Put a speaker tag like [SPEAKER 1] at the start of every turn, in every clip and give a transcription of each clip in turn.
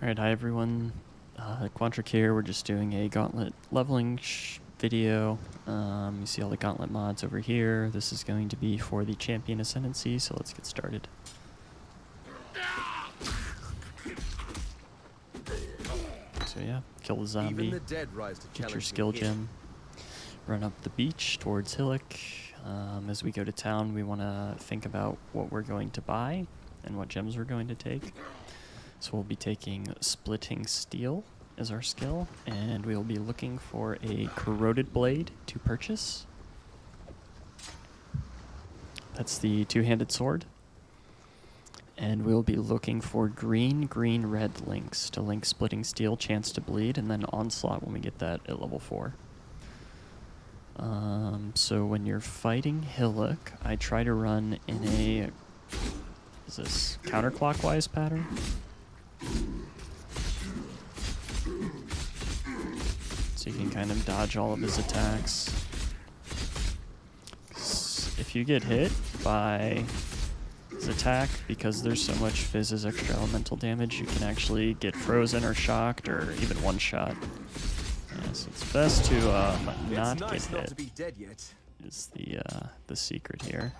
[SPEAKER 1] Alright, hi everyone. Quantric here. We're just doing a Gauntlet leveling video. You see all the Gauntlet mods over here. This is going to be for the Champion Ascendancy, so let's get started. So yeah, kill the zombie,
[SPEAKER 2] Even the dead rise to
[SPEAKER 1] get your
[SPEAKER 2] challenge
[SPEAKER 1] skill
[SPEAKER 2] me
[SPEAKER 1] gem, run up the beach towards Hillock. As we go to town, we want to think about what we're going to buy and what gems we're going to take. So we'll be taking Splitting Steel as our skill, and we'll be looking for a Corroded Blade to purchase. That's the two-handed sword. And we'll be looking for green, red links to link Splitting Steel, chance to bleed, and then Onslaught when we get that at level 4. So when you're fighting Hillock, I try to run in a, is this counterclockwise pattern? So you can kind of dodge all of his attacks. If you get hit by his attack, because there's so much Fizz as extra elemental damage, you can actually get frozen or shocked or even one-shot. Yeah, so it's best to not get hit.
[SPEAKER 2] to be dead yet.
[SPEAKER 1] Is the secret here.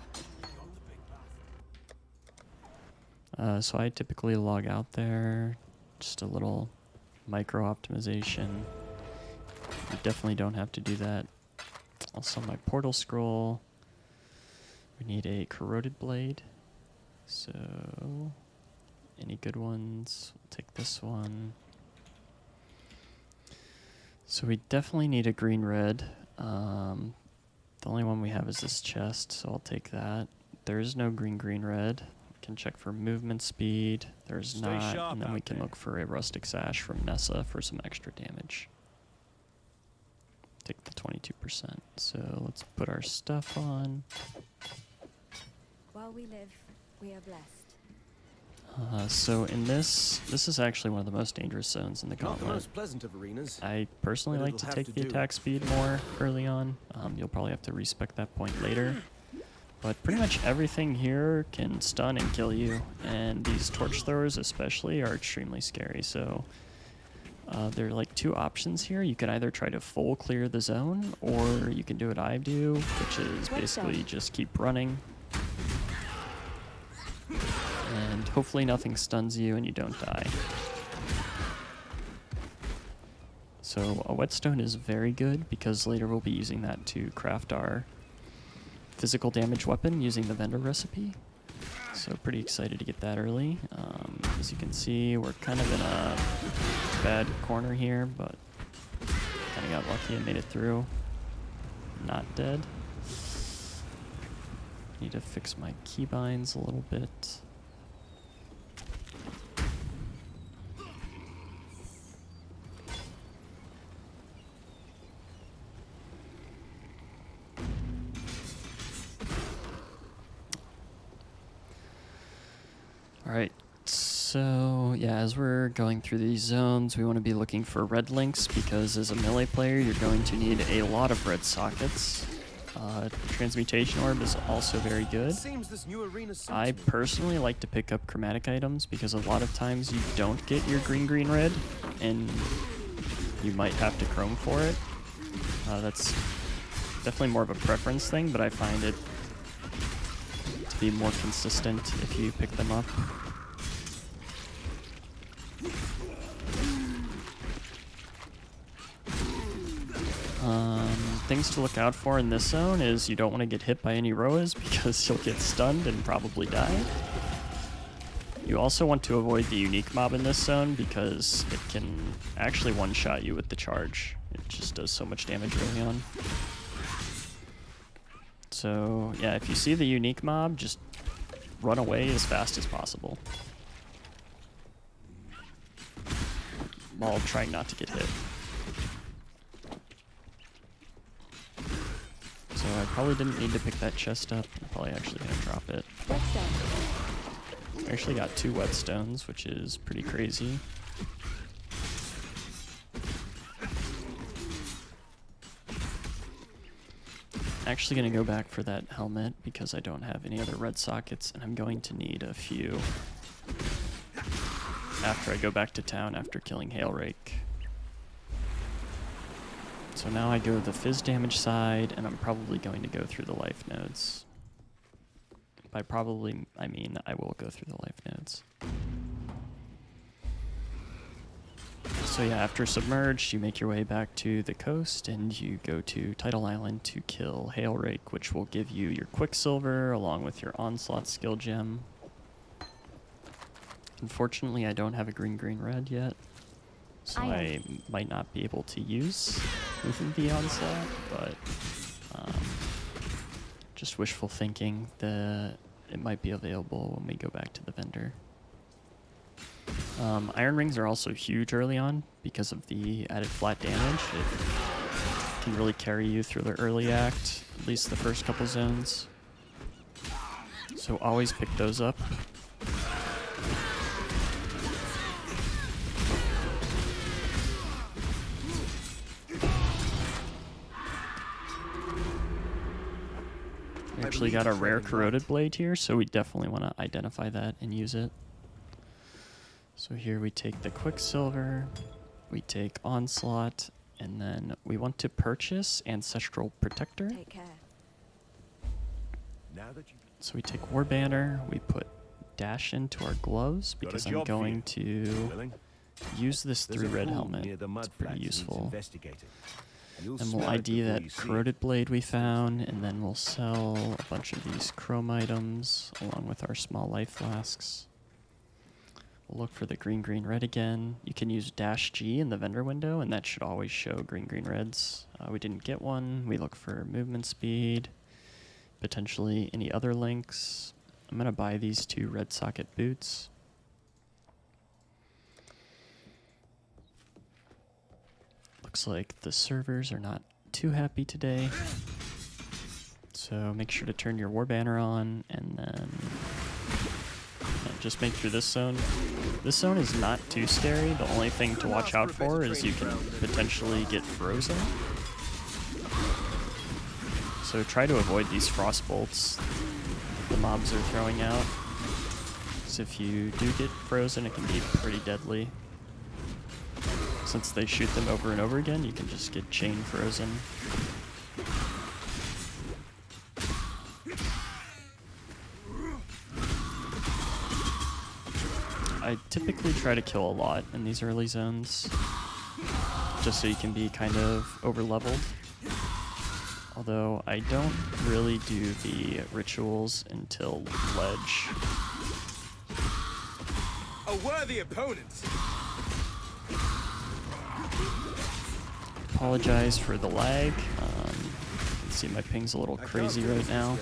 [SPEAKER 1] So I typically log out there, just a little micro optimization. You definitely don't have to do that. Also my portal scroll. We need a corroded blade. So any good ones? We'll take this one. So we definitely need a green-red. The only one we have is this chest, so I'll take that. There is no green-red. Can check for movement speed. There's not, and then we can look for a rustic sash from Nessa for some extra damage. Take the 22%. So let's put our stuff on.
[SPEAKER 3] While we live, we are blessed.
[SPEAKER 1] So in this is actually one of the most dangerous zones in the
[SPEAKER 2] Not the
[SPEAKER 1] Gauntlet.
[SPEAKER 2] most pleasant of arenas.
[SPEAKER 1] I personally
[SPEAKER 2] but
[SPEAKER 1] like
[SPEAKER 2] it'll
[SPEAKER 1] to
[SPEAKER 2] have
[SPEAKER 1] take
[SPEAKER 2] to
[SPEAKER 1] the
[SPEAKER 2] do.
[SPEAKER 1] attack speed more early on. You'll probably have to respec that point later. But pretty much everything here can stun and kill you, and these torch throwers especially are extremely scary. So there are like two options here. You can either try to full clear the zone, or you can do what I do, which is basically just keep running. And hopefully nothing stuns you and you don't die. So a whetstone is very good because later we'll be using that to craft our physical damage weapon using the vendor recipe. So pretty excited to get that early. As you can see, we're kind of in a bad corner here, but kind of got lucky and made it through. Not dead. Need to fix my keybinds a little bit. Alright, so yeah, as we're going through these zones, we want to be looking for red links because as a melee player, you're going to need a lot of red sockets. Transmutation Orb is also very good. I personally like to pick up chromatic items because a lot of times you don't get your green, red, and you might have to chrome for it. That's definitely more of a preference thing, but I find it to be more consistent if you pick them up. Things to look out for in this zone is you don't want to get hit by any Roas because you'll get stunned and probably die. You also want to avoid the unique mob in this zone because it can actually one-shot you with the charge. It just does so much damage early on. So yeah, if you see the unique mob, just run away as fast as possible, while trying not to get hit. So I probably didn't need to pick that chest up. I'm probably actually going to drop it. I actually got 2 whetstones, which is pretty crazy. Actually going to go back for that helmet because I don't have any other red sockets, and I'm going to need a few. after I go back to town after killing Hailrake. So now I go the fizz damage side, and I'm probably going to go through the life nodes. By probably, I mean I will go through the life nodes. So yeah, after Submerged, you make your way back to the coast, and you go to Tidal Island to kill Hailrake, which will give you your Quicksilver along with your Onslaught skill gem. Unfortunately, I don't have a green-green-red yet, so I might not be able to use the Onslaught, but just wishful thinking that it might be available when we go back to the vendor. Iron Rings are also huge early on because of the added flat damage. It can really carry you through the early act, at least the first couple zones. So always pick those up. We actually got a rare Corroded Blade here, so we definitely want to identify that and use it. So here we take the Quicksilver, we take Onslaught, and then we want to purchase Ancestral Protector.
[SPEAKER 3] Take care.
[SPEAKER 1] So we take War Banner, we put Dash into our gloves because I'm going to use this 3-red helmet. It's pretty useful. And we'll ID that Corroded Blade we found, and then we'll sell a bunch of these chrome items along with our small life flasks. We'll look for the green-green-red again. You can use Dash G in the vendor window, and that should always show green-green-reds. We didn't get one. We look for movement speed, potentially any other links. I'm going to buy these 2 red socket boots. Looks like the servers are not too happy today. So make sure to turn your War Banner on, and then just make through this zone. This zone is not too scary. The only thing to watch out for is you can potentially get frozen. So try to avoid these frost bolts the mobs are throwing out. Because if you do get frozen, it can be pretty deadly. Since they shoot them over and over again, you can just get chain frozen. I typically try to kill a lot in these early zones, just so you can be kind of over-leveled. Although I don't really do the rituals until Ledge.
[SPEAKER 2] A worthy opponent.
[SPEAKER 1] Apologize for the lag. You can see my ping's a little crazy right now.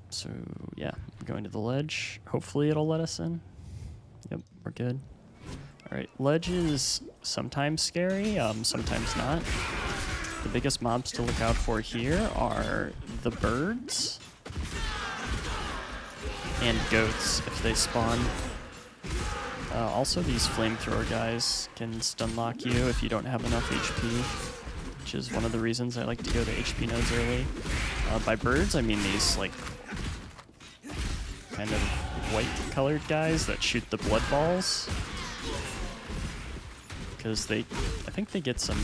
[SPEAKER 1] So yeah, I'm going to the ledge. Hopefully it'll let us in. Yep, we're good. Alright, ledge is sometimes scary, sometimes not. The biggest mobs to look out for here are the birds and goats if they spawn. Also, these flamethrower guys can stun lock you if you don't have enough HP, which is one of the reasons I like to go to HP nodes early. By birds, I mean these like kind of white-colored guys that shoot the blood balls, because I think they get some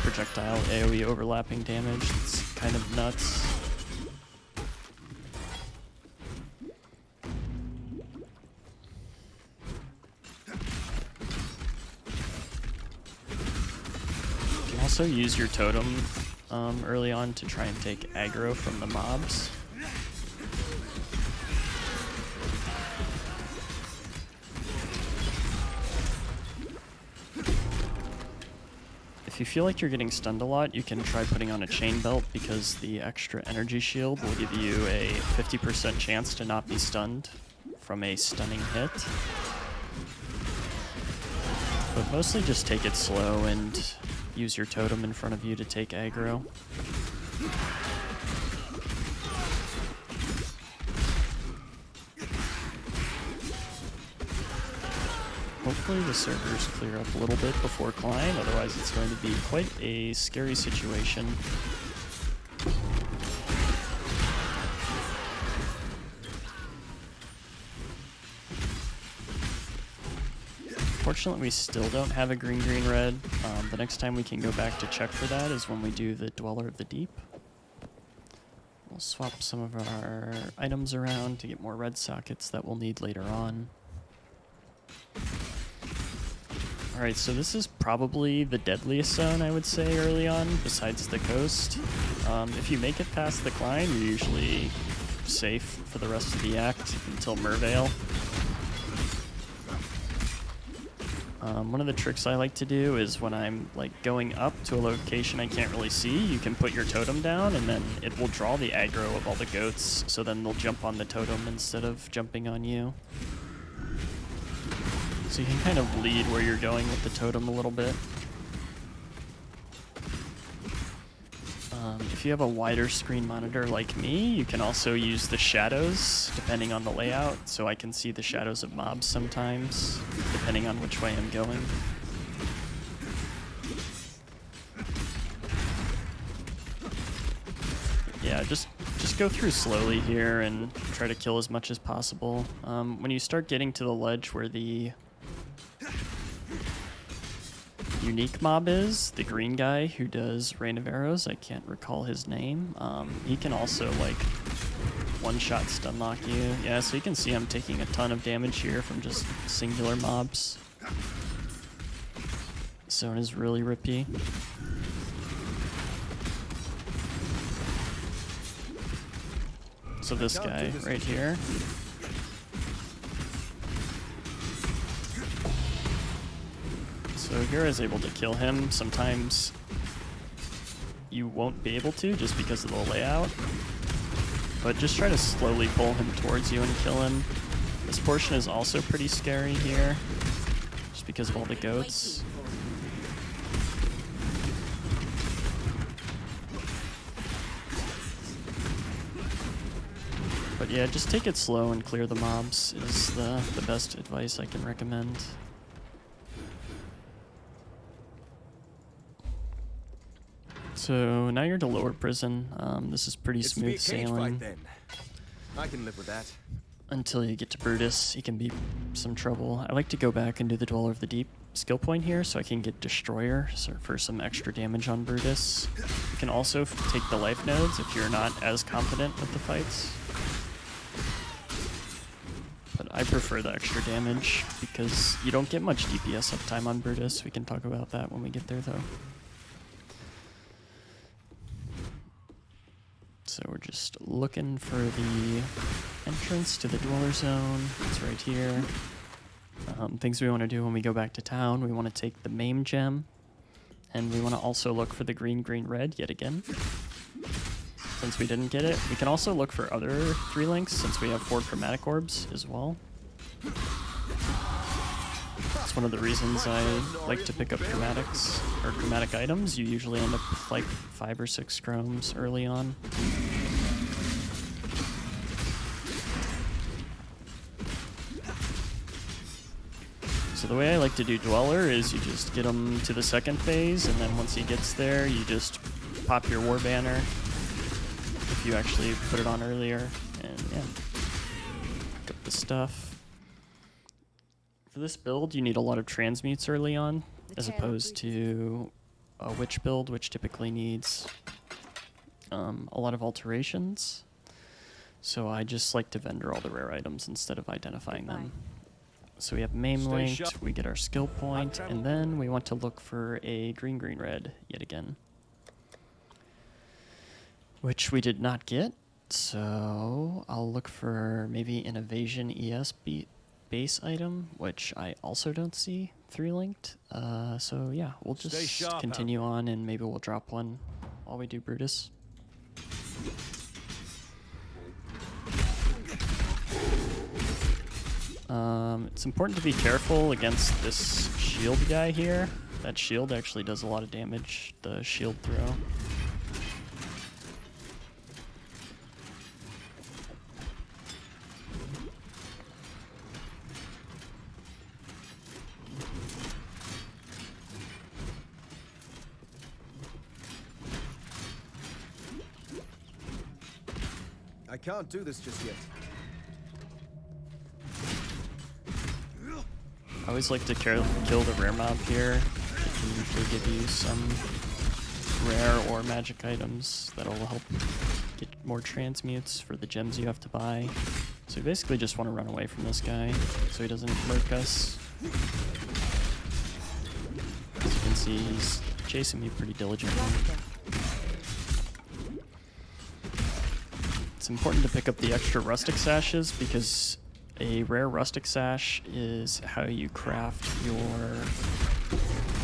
[SPEAKER 1] projectile AoE overlapping damage. It's kind of nuts. You can also use your totem early on to try and take aggro from the mobs. If you feel like you're getting stunned a lot, you can try putting on a chain belt, because the extra energy shield will give you a 50% chance to not be stunned from a stunning hit. But mostly just take it slow and use your totem in front of you to take aggro. Hopefully the servers clear up a little bit before Klein, otherwise it's going to be quite a scary situation. unfortunately, we still don't have a green-green-red. The next time we can go back to check for that is when we do the Dweller of the Deep. We'll swap some of our items around to get more red sockets that we'll need later on. Alright, so this is probably the deadliest zone, I would say, early on, besides the coast. If you make it past the climb, you're usually safe for the rest of the act until Merveil. One of the tricks I like to do is when I'm like going up to a location I can't really see, you can put your totem down and then it will draw the aggro of all the goats, so then they'll jump on the totem instead of jumping on you. So you can kind of lead where you're going with the totem a little bit. If you have a wider screen monitor like me, you can also use the shadows depending on the layout, so I can see the shadows of mobs sometimes, depending on which way I'm going. Yeah, just go through slowly here and try to kill as much as possible. When you start getting to the ledge where the unique mob is, the green guy who does Rain of Arrows, I can't recall his name, he can also like one-shot stun lock you. Yeah, so you can see I'm taking a ton of damage here from just singular mobs. This zone is really rippy. So this guy right here. So here I was able to kill him. Sometimes you won't be able to just because of the layout. But just try to slowly pull him towards you and kill him. This portion is also pretty scary here, just because of all the goats. But yeah, just take it slow and clear the mobs is the best advice I can recommend. So now you're to lower prison. This is pretty smooth sailing.
[SPEAKER 2] I can live with that.
[SPEAKER 1] Until you get to Brutus, he can be some trouble. I like to go back and do the Dweller of the Deep skill point here so I can get Destroyer for some extra damage on Brutus. You can also take the life nodes if you're not as confident with the fights. But I prefer the extra damage because you don't get much DPS uptime on Brutus. We can talk about that when we get there though. So we're just looking for the entrance to the Dweller Zone. It's right here. Things we want to do when we go back to town. We want to take the Maim Gem. And we want to also look for the green, green, red yet again. Since we didn't get it. We can also look for other 3 links since we have 4 chromatic orbs as well. That's one of the reasons I like to pick up chromatics or chromatic items. You usually end up with like 5 or 6 chromes early on. So the way I like to do Dweller is you just get him to the 2nd phase, and then once he gets there, you just pop your war banner if you actually put it on earlier, and yeah, pick up the stuff. For this build, you need a lot of transmutes early on, as opposed to a witch build, which typically needs a lot of alterations. So I just like to vendor all the rare items instead of identifying them. So we have Maim linked, we get our skill point, and then we want to look for a green, green, red yet again. Which we did not get, so I'll look for maybe an Evasion ES base item, which I also don't see 3 linked. So yeah, we'll just continue on and maybe we'll drop one while we do Brutus. It's important to be careful against this shield guy here. That shield actually does a lot of damage, the shield throw.
[SPEAKER 2] I can't do this just yet.
[SPEAKER 1] I always like to kill the rare mob here. It can usually give you some rare or magic items that'll help get more transmutes for the gems you have to buy. So we basically just want to run away from this guy so he doesn't murk us. As you can see, he's chasing me pretty diligently. It's important to pick up the extra rustic sashes because a rare rustic sash is how you craft your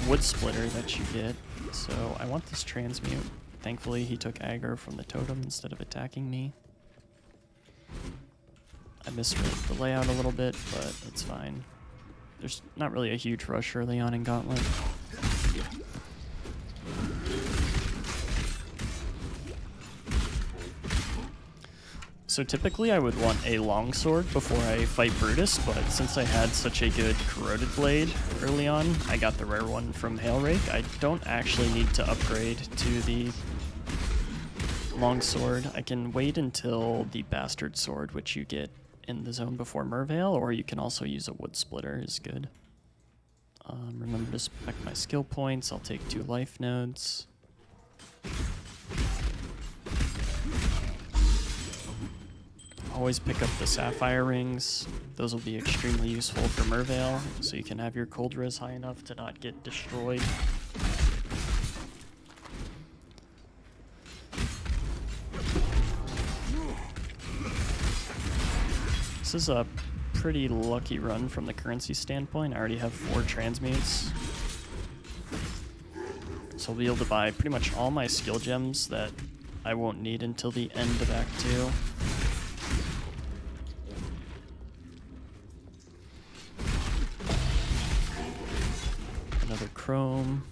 [SPEAKER 1] wood splitter that you get. So I want this transmute. Thankfully he took aggro from the totem instead of attacking me. I misread the layout a little bit, but it's fine. There's not really a huge rush early on in Gauntlet. So typically I would want a longsword before I fight Brutus, but since I had such a good corroded blade early on, I got the rare one from Hailrake. I don't actually need to upgrade to the longsword. I can wait until the bastard sword, which you get in the zone before Merveil, or you can also use a wood splitter is good. Remember to spec my skill points. I'll take 2 life nodes. Always pick up the sapphire rings. Those will be extremely useful for Merveil, so you can have your cold res high enough to not get destroyed. This is a pretty lucky run from the currency standpoint. I already have 4 transmutes. So I'll be able to buy pretty much all my skill gems that I won't need until the end of Act 2. Another chrome.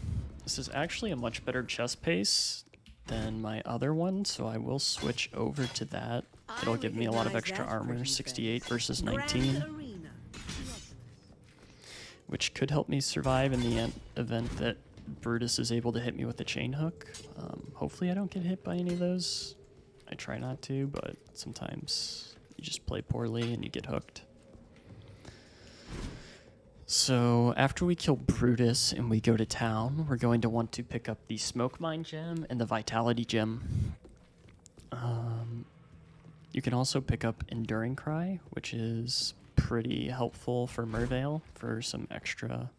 [SPEAKER 1] This is actually a much better chest pace than my other one, so I will switch over to that. It'll give me a lot of extra armor, 68 versus 19, which could help me survive in the event that Brutus is able to hit me with a chain hook. Hopefully I don't get hit by any of those. I try not to, but sometimes you just play poorly and you get hooked. So after we kill Brutus and we go to town, we're going to want to pick up the Smoke Mine gem and the Vitality gem. You can also pick up Enduring Cry, which is pretty helpful for Merveil for some extra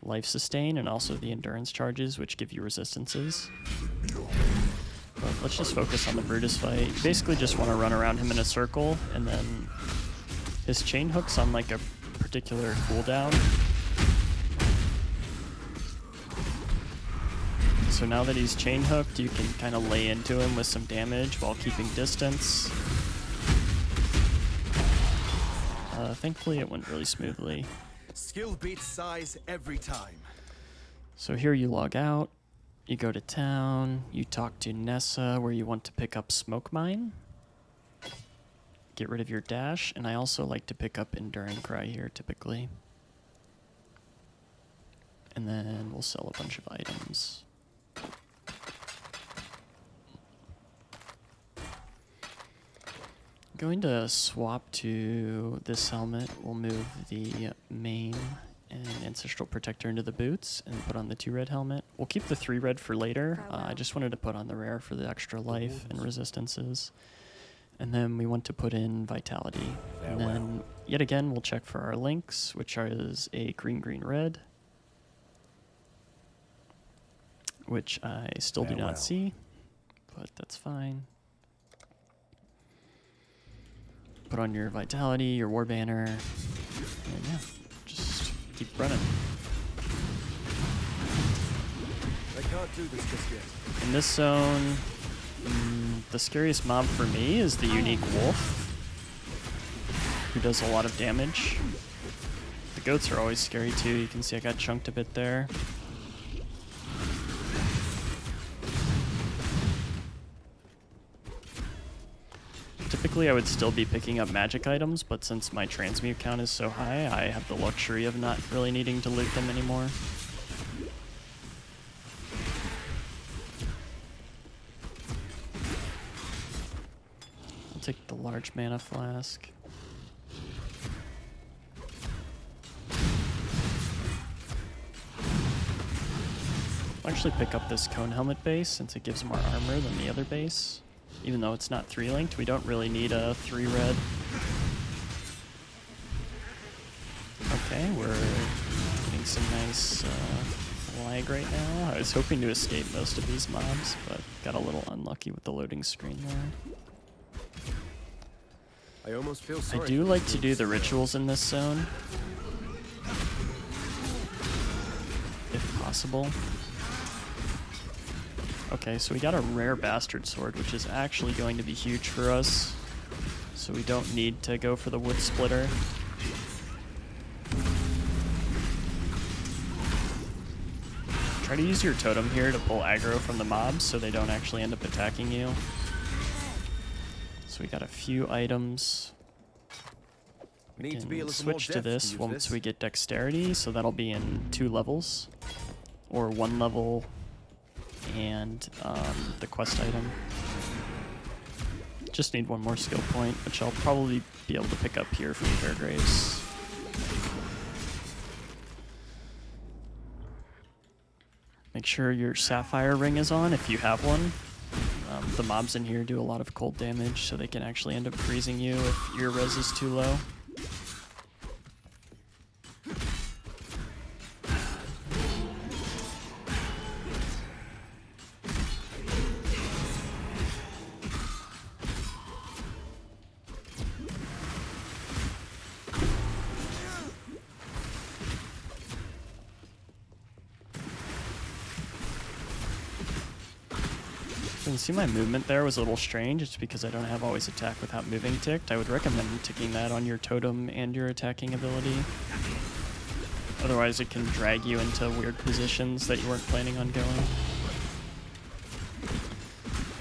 [SPEAKER 1] life sustain, and also the endurance charges, which give you resistances. But let's just focus on the Brutus fight. You basically just want to run around him in a circle, and then his chain hook's on like a particular cooldown. So now that he's chain hooked, you can kind of lay into him with some damage while keeping distance. Thankfully it went really smoothly.
[SPEAKER 2] Skill beats size every time.
[SPEAKER 1] So here you log out, you go to town, you talk to Nessa where you want to pick up Smoke Mine. Get rid of your dash, and I also like to pick up Enduring Cry here typically. And then we'll sell a bunch of items. Going to swap to this helmet. We'll move the main and Ancestral Protector into the boots and put on the 2 red helmet. We'll keep the 3 red for later. I just wanted to put on the rare for the extra life and resistances. And then we want to put in Vitality. And then, yet again, we'll check for our links, which is a green, green, red. Which I still do not see, but that's fine. Put on your Vitality, your War Banner, and yeah, just keep running.
[SPEAKER 2] I can't do this just yet.
[SPEAKER 1] In this zone, the scariest mob for me is the unique wolf, who does a lot of damage. The goats are always scary too. You can see I got chunked a bit there. Typically I would still be picking up magic items, but since my transmute count is so high, I have the luxury of not really needing to loot them anymore. I'll take the large mana flask. actually pick up this cone helmet base since it gives more armor than the other base. Even though it's not 3-linked, we don't really need a 3-red. Okay, we're getting some nice lag right now. I was hoping to escape most of these mobs, but got a little unlucky with the loading screen there.
[SPEAKER 2] I almost feel
[SPEAKER 1] I
[SPEAKER 2] sorry
[SPEAKER 1] do
[SPEAKER 2] for
[SPEAKER 1] like
[SPEAKER 2] the
[SPEAKER 1] to do
[SPEAKER 2] brutes.
[SPEAKER 1] the rituals in this zone, if possible. Okay, so we got a rare bastard sword, which is actually going to be huge for us. So we don't need to go for the wood splitter. Try to use your totem here to pull aggro from the mobs so they don't actually end up attacking you. So we got a few items. We
[SPEAKER 2] Need to be a
[SPEAKER 1] can
[SPEAKER 2] little more
[SPEAKER 1] switch to
[SPEAKER 2] deft to
[SPEAKER 1] this
[SPEAKER 2] use
[SPEAKER 1] once
[SPEAKER 2] this.
[SPEAKER 1] we get dexterity, so that'll be in 2 levels. Or 1 level and the quest item. Just need 1 more skill point, which I'll probably be able to pick up here from Fairgraves. Make sure your Sapphire ring is on if you have one. The mobs in here do a lot of cold damage, so they can actually end up freezing you if your res is too low. You can see my movement there was a little strange. It's because I don't have always attack without moving ticked. I would recommend ticking that on your totem and your attacking ability. Otherwise it can drag you into weird positions that you weren't planning on going.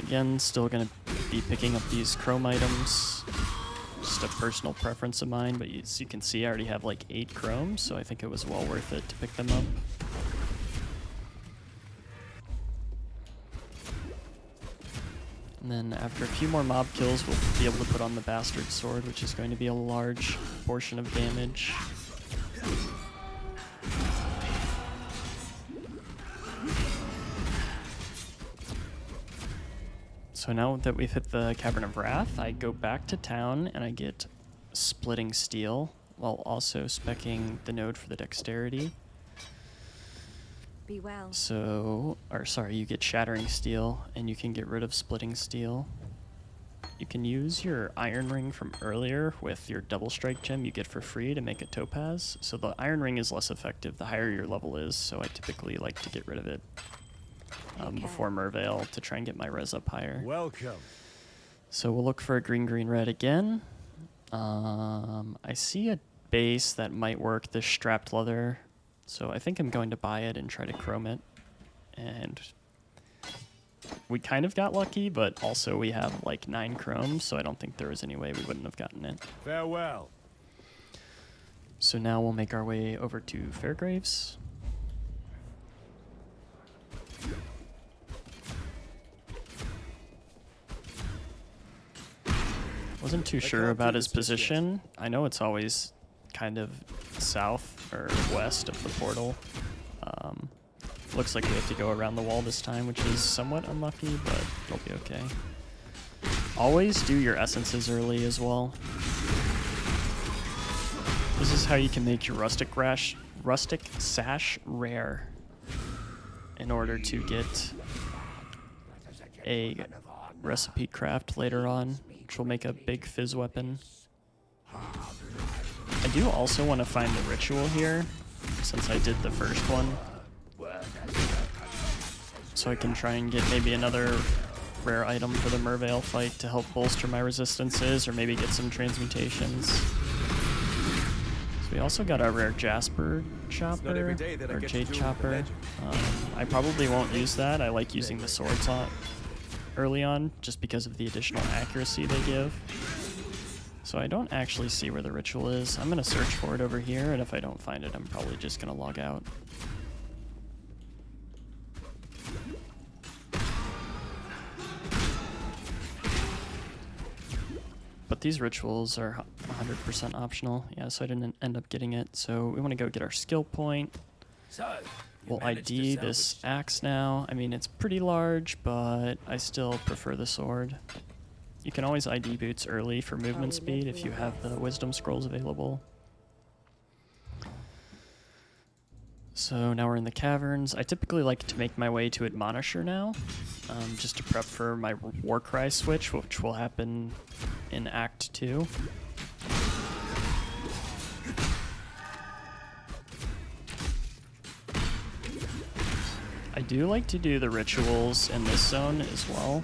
[SPEAKER 1] Again, still gonna be picking up these chrome items. Just a personal preference of mine, but as you can see I already have like 8 chrome, so I think it was well worth it to pick them up. And then after a few more mob kills, we'll be able to put on the Bastard Sword, which is going to be a large portion of damage. So now that we've hit the Cavern of Wrath, I go back to town and I get Splitting Steel, while also speccing the node for the Dexterity.
[SPEAKER 3] Be well.
[SPEAKER 1] So, or sorry, you get Shattering Steel, and you can get rid of Splitting Steel. You can use your Iron Ring from earlier with your Double Strike gem you get for free to make a Topaz. So the Iron Ring is less effective the higher your level is, so I typically like to get rid of it before Merveil to try and get my res up higher.
[SPEAKER 2] Welcome.
[SPEAKER 1] So we'll look for a green red again. I see a base that might work, this strapped leather. So I think I'm going to buy it and try to chrome it. And we kind of got lucky, but also we have like 9 chrome, so I don't think there was any way we wouldn't have gotten it.
[SPEAKER 2] Farewell.
[SPEAKER 1] So now we'll make our way over to Fairgraves. Wasn't too sure about his position. I know it's always kind of south or west of the portal. Looks like we have to go around the wall this time, which is somewhat unlucky, but it'll be okay. Always do your essences early as well. This is how you can make your rustic sash rare in order to get a recipe craft later on, which will make a big fizz weapon. I do also want to find the ritual here, since I did the first one. So I can try and get maybe another rare item for the Merveil fight to help bolster my resistances, or maybe get some transmutations. So we also got a rare Jasper chopper, or Jade chopper. I probably won't use that. I like using the swords early on, just because of the additional accuracy they give. So I don't actually see where the ritual is. I'm going to search for it over here, and if I don't find it, I'm probably just going to log out. But these rituals are 100% optional. Yeah, so I didn't end up getting it. So we want to go get our skill point. We'll ID this axe now. I mean, it's pretty large, but I still prefer the sword. You can always ID boots early for movement speed if you have the wisdom scrolls available. So now we're in the caverns. I typically like to make my way to Admonisher now, just to prep for my Warcry switch, which will happen in Act 2. I do like to do the rituals in this zone as well,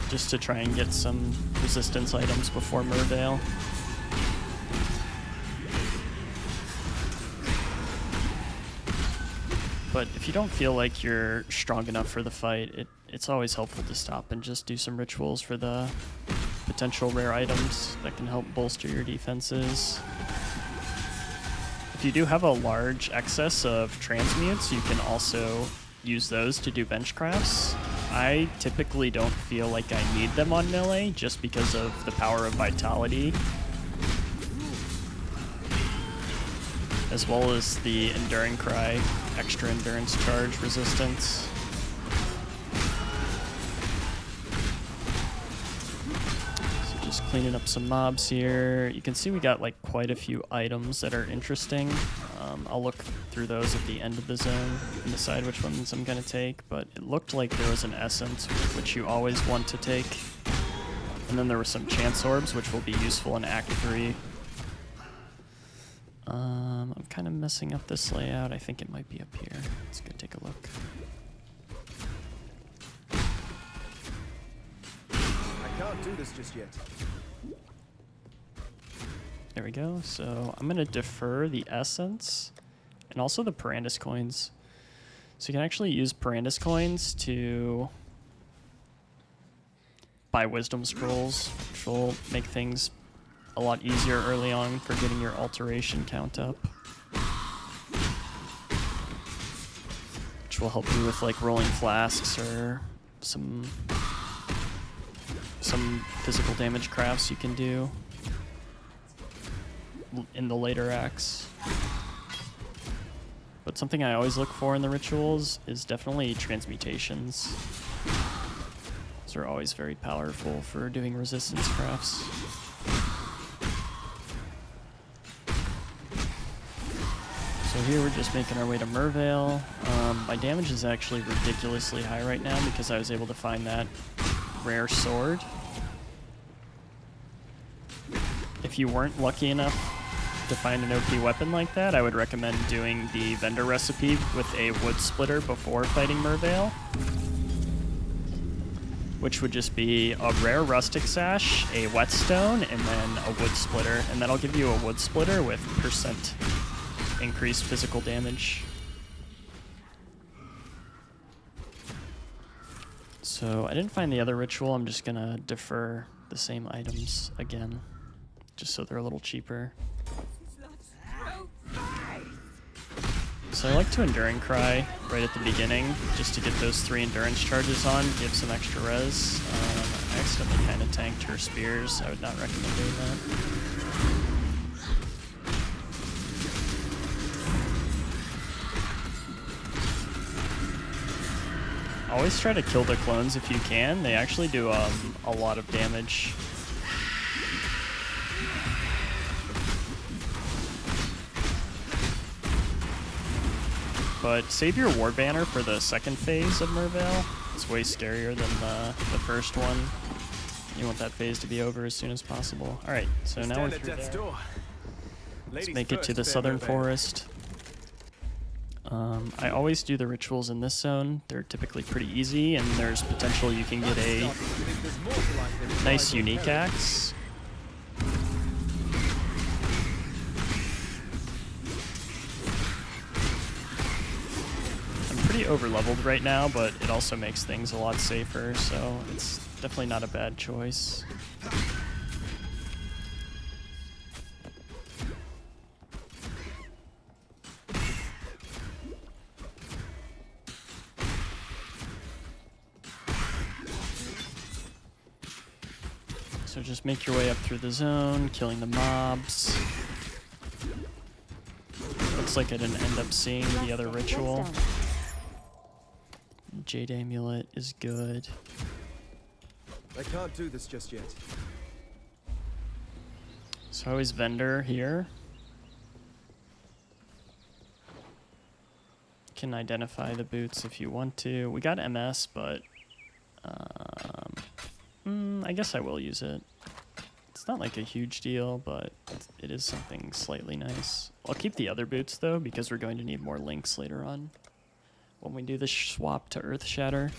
[SPEAKER 1] just to try and get some resistance items before Merveil. But if you don't feel like you're strong enough for the fight, it's always helpful to stop and just do some rituals for the potential rare items that can help bolster your defenses. If you do have a large excess of transmutes, you can also use those to do bench crafts. I typically don't feel like I need them on melee just because of the power of vitality, as well as the Enduring Cry extra endurance charge resistance. So just cleaning up some mobs here. You can see we got like quite a few items that are interesting. I'll look through those at the end of the zone and decide which ones I'm gonna take, but it looked like there was an essence, which you always want to take. And then there were some chance orbs, which will be useful in Act 3. I'm kind of messing up this layout. I think it might be up here. Let's go take a look.
[SPEAKER 2] I can't do this just yet.
[SPEAKER 1] There we go. So I'm going to defer the essence and also the Parandus coins. So you can actually use Parandus coins to buy wisdom scrolls, which will make things a lot easier early on for getting your alteration count up, which will help you with like rolling flasks or some physical damage crafts you can do in the later acts. But something I always look for in the rituals is definitely transmutations. Those are always very powerful for doing resistance crafts. So here we're just making our way to Merveil. My damage is actually ridiculously high right now because I was able to find that rare sword. If you weren't lucky enough to find an OP weapon like that, I would recommend doing the vendor recipe with a wood splitter before fighting Merveil, which would just be a rare rustic sash, a whetstone, and then a wood splitter. And that'll give you a wood splitter with percent increased physical damage. So I didn't find the other ritual. I'm just gonna defer the same items again, just so they're a little cheaper. So I like to Enduring Cry right at the beginning, just to get those 3 endurance charges on, give some extra res. I accidentally kind of tanked her spears. I would not recommend doing that. Always try to kill the clones if you can. They actually do a lot of damage. But save your war banner for the second phase of Merveil. It's way scarier than the first one. You want that phase to be over as soon as possible. Alright, so now we're through there. Let's make it to the southern forest. I always do the rituals in this zone. They're typically pretty easy, and there's potential you can get a nice unique axe. I'm pretty over-leveled right now, but it also makes things a lot safer, so it's definitely not a bad choice. So just make your way up through the zone, killing the mobs. Let's looks like I didn't end up seeing the other ritual. Jade Amulet is good.
[SPEAKER 2] I can't do this just yet.
[SPEAKER 1] So I always vendor here. Can identify the boots if you want to. We got MS, but I guess I will use it. It's not like a huge deal, but it is something slightly nice. I'll keep the other boots though, because we're going to need more links later on when we do the swap to Earth Shatter.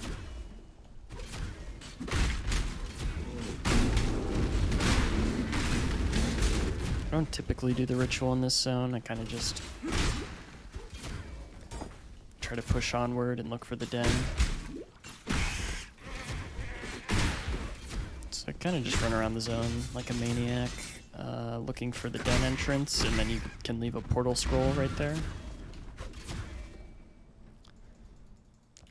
[SPEAKER 1] I don't typically do the ritual in this zone. I kind of just try to push onward and look for the den. So I kind of just run around the zone like a maniac, looking for the den entrance, and then you can leave a portal scroll right there.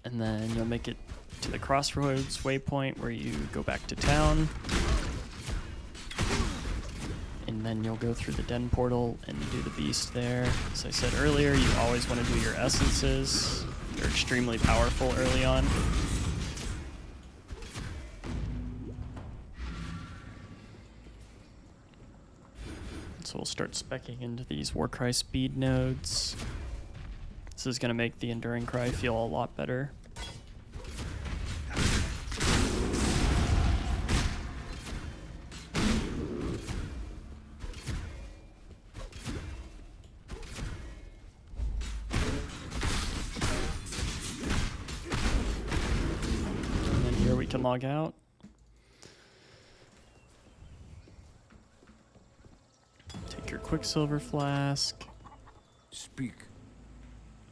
[SPEAKER 1] And then you'll make it to the crossroads waypoint where you go back to town. And then you'll go through the den portal and do the beast there. As I said earlier, you always want to do your essences. They're extremely powerful early on. So we'll start speccing into these Warcry speed nodes. This is going to make the Enduring Cry feel a lot better. And then here we can log out. Take your Quicksilver Flask.
[SPEAKER 2] Speak.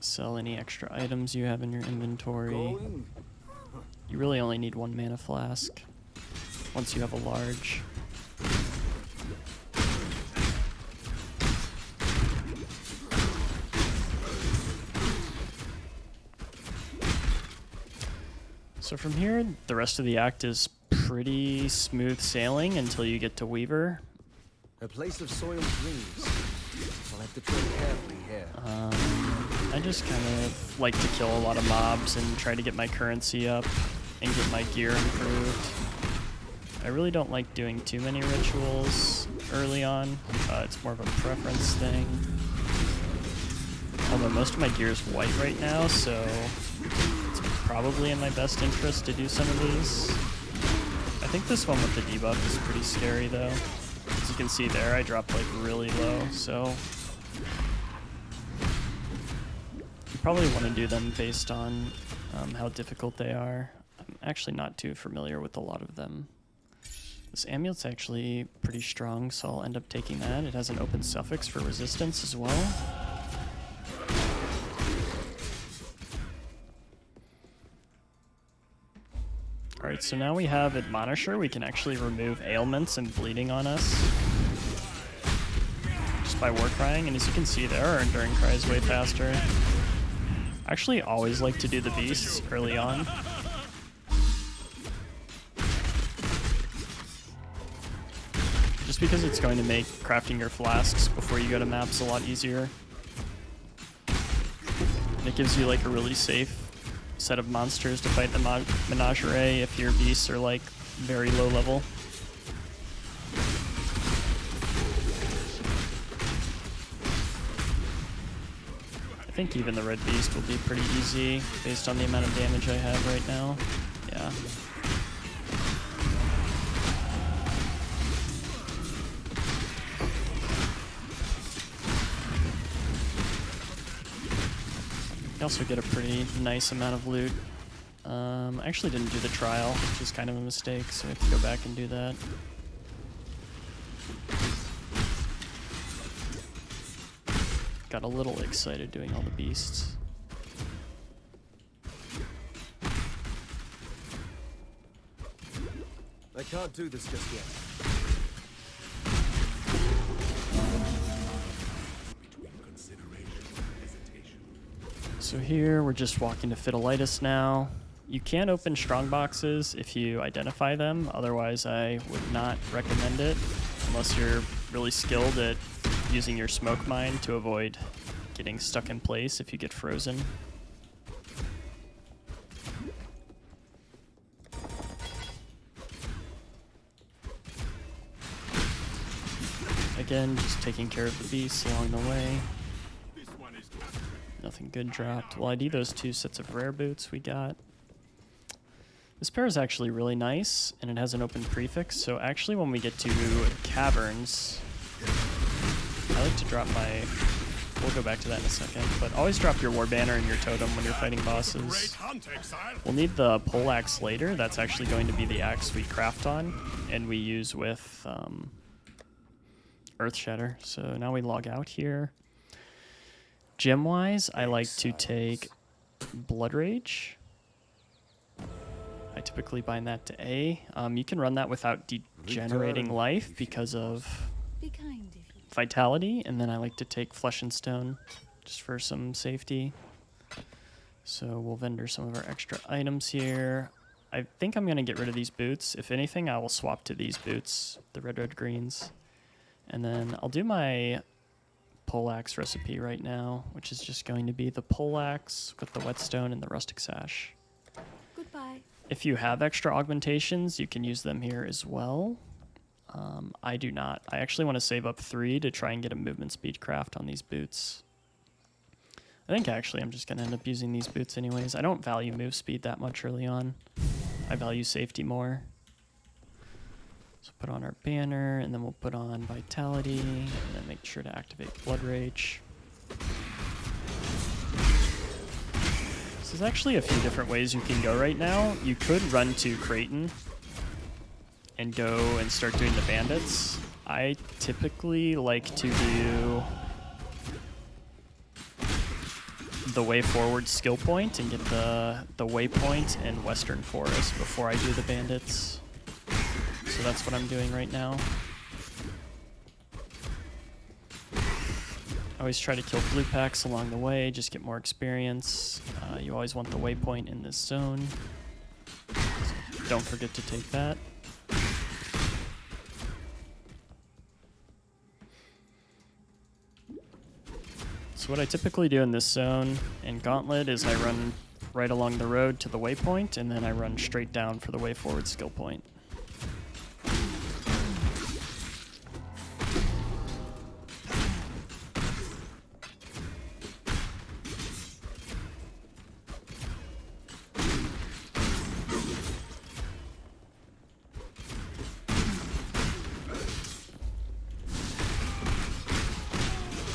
[SPEAKER 1] Sell any extra items you have in your inventory.
[SPEAKER 2] Going?
[SPEAKER 1] You really only need one mana flask once you have a large. So from here, the rest of the act is pretty smooth sailing until you get to Weaver.
[SPEAKER 2] A place of soiled dreams. I'll have to tread carefully here.
[SPEAKER 1] I just kind of like to kill a lot of mobs and try to get my currency up and get my gear improved. I really don't like doing too many rituals early on. It's more of a preference thing. Although most of my gear is white right now, so it's probably in my best interest to do some of these. I think this one with the debuff is pretty scary though. As you can see there, I dropped like really low, so you probably want to do them based on how difficult they are. I'm actually not too familiar with a lot of them. This amulet's actually pretty strong, so I'll end up taking that. It has an open suffix for resistance as well. Alright, so now we have Admonisher. We can actually remove ailments and bleeding on us just by war crying, and as you can see there, our Enduring Cry is way faster. I actually always like to do the beasts early on. Just because it's going to make crafting your flasks before you go to maps a lot easier. And it gives you like a really safe set of monsters to fight the menagerie if your beasts are like very low level. I think even the red beast will be pretty easy based on the amount of damage I have right now. Yeah. You also get a pretty nice amount of loot. I actually didn't do the trial, which is kind of a mistake, so I have to go back and do that. Got a little excited doing all the beasts.
[SPEAKER 2] I can't do this just yet.
[SPEAKER 1] So here we're just walking to Fidelitis now. You can open strong boxes if you identify them, otherwise I would not recommend it unless you're really skilled at using your smoke mine to avoid getting stuck in place if you get frozen. Again, just taking care of the beasts along the way. Nothing good dropped. Well, I need those 2 sets of rare boots we got. This pair is actually really nice, and it has an open prefix, so actually when we get to caverns, I like to drop my... We'll go back to that in a second, but always drop your war banner and your totem when you're fighting bosses. We'll need the pole axe later. That's actually going to be the axe we craft on, and we use with Earth Shatter. So now we log out here. Gem-wise, I like to take Blood Rage. I typically bind that to A. You can run that without degenerating life because of vitality, and then I like to take Flesh and Stone just for some safety. So we'll vendor some of our extra items here. I think I'm going to get rid of these boots. If anything, I will swap to these boots, the red greens. And then I'll do my poleaxe recipe right now, which is just going to be the poleaxe with the whetstone and the rustic sash.
[SPEAKER 3] Goodbye.
[SPEAKER 1] If you have extra augmentations, you can use them here as well. I do not. I actually want to save up 3 to try and get a movement speed craft on these boots. I think actually I'm just going to end up using these boots anyways. I don't value move speed that much early on. I value safety more. So put on our banner, and then we'll put on Vitality, and then make sure to activate Blood Rage. So there's actually a few different ways you can go right now. You could run to Creighton and go and start doing the bandits. I typically like to do the Way Forward skill point and get the waypoint in Western Forest before I do the bandits. So that's what I'm doing right now. I always try to kill blue packs along the way, just get more experience. You always want the waypoint in this zone. So don't forget to take that. So what I typically do in this zone in Gauntlet is I run right along the road to the waypoint, and then I run straight down for the Way Forward skill point.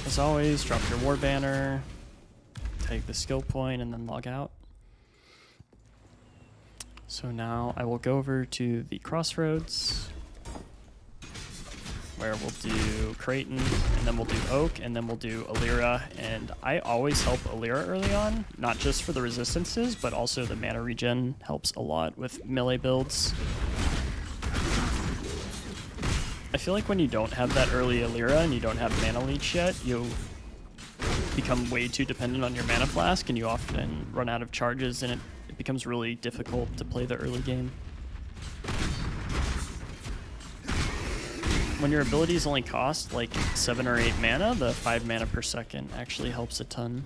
[SPEAKER 1] As always, drop your war banner, take the skill point, and then log out. So now I will go over to the crossroads, where we'll do Creighton, and then we'll do Oak, and then we'll do Alira. And I always help Alira early on, not just for the resistances, but also the mana regen helps a lot with melee builds. I feel like when you don't have that early Alira and you don't have mana leech yet, you become way too dependent on your mana flask, and you often run out of charges, and it becomes really difficult to play the early game. When your abilities only cost like 7 or 8 mana, the 5 mana per second actually helps a ton.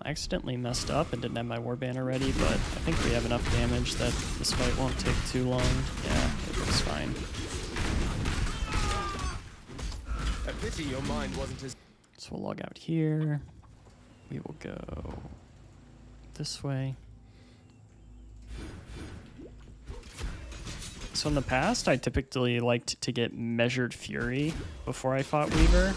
[SPEAKER 1] I accidentally messed up and didn't have my war banner ready, but I think we have enough damage that this fight won't take too long. Yeah, it looks fine.
[SPEAKER 2] A pity your mind wasn't as...
[SPEAKER 1] So we'll log out here. We will go this way. So in the past, I typically liked to get Measured Fury before I fought Weaver,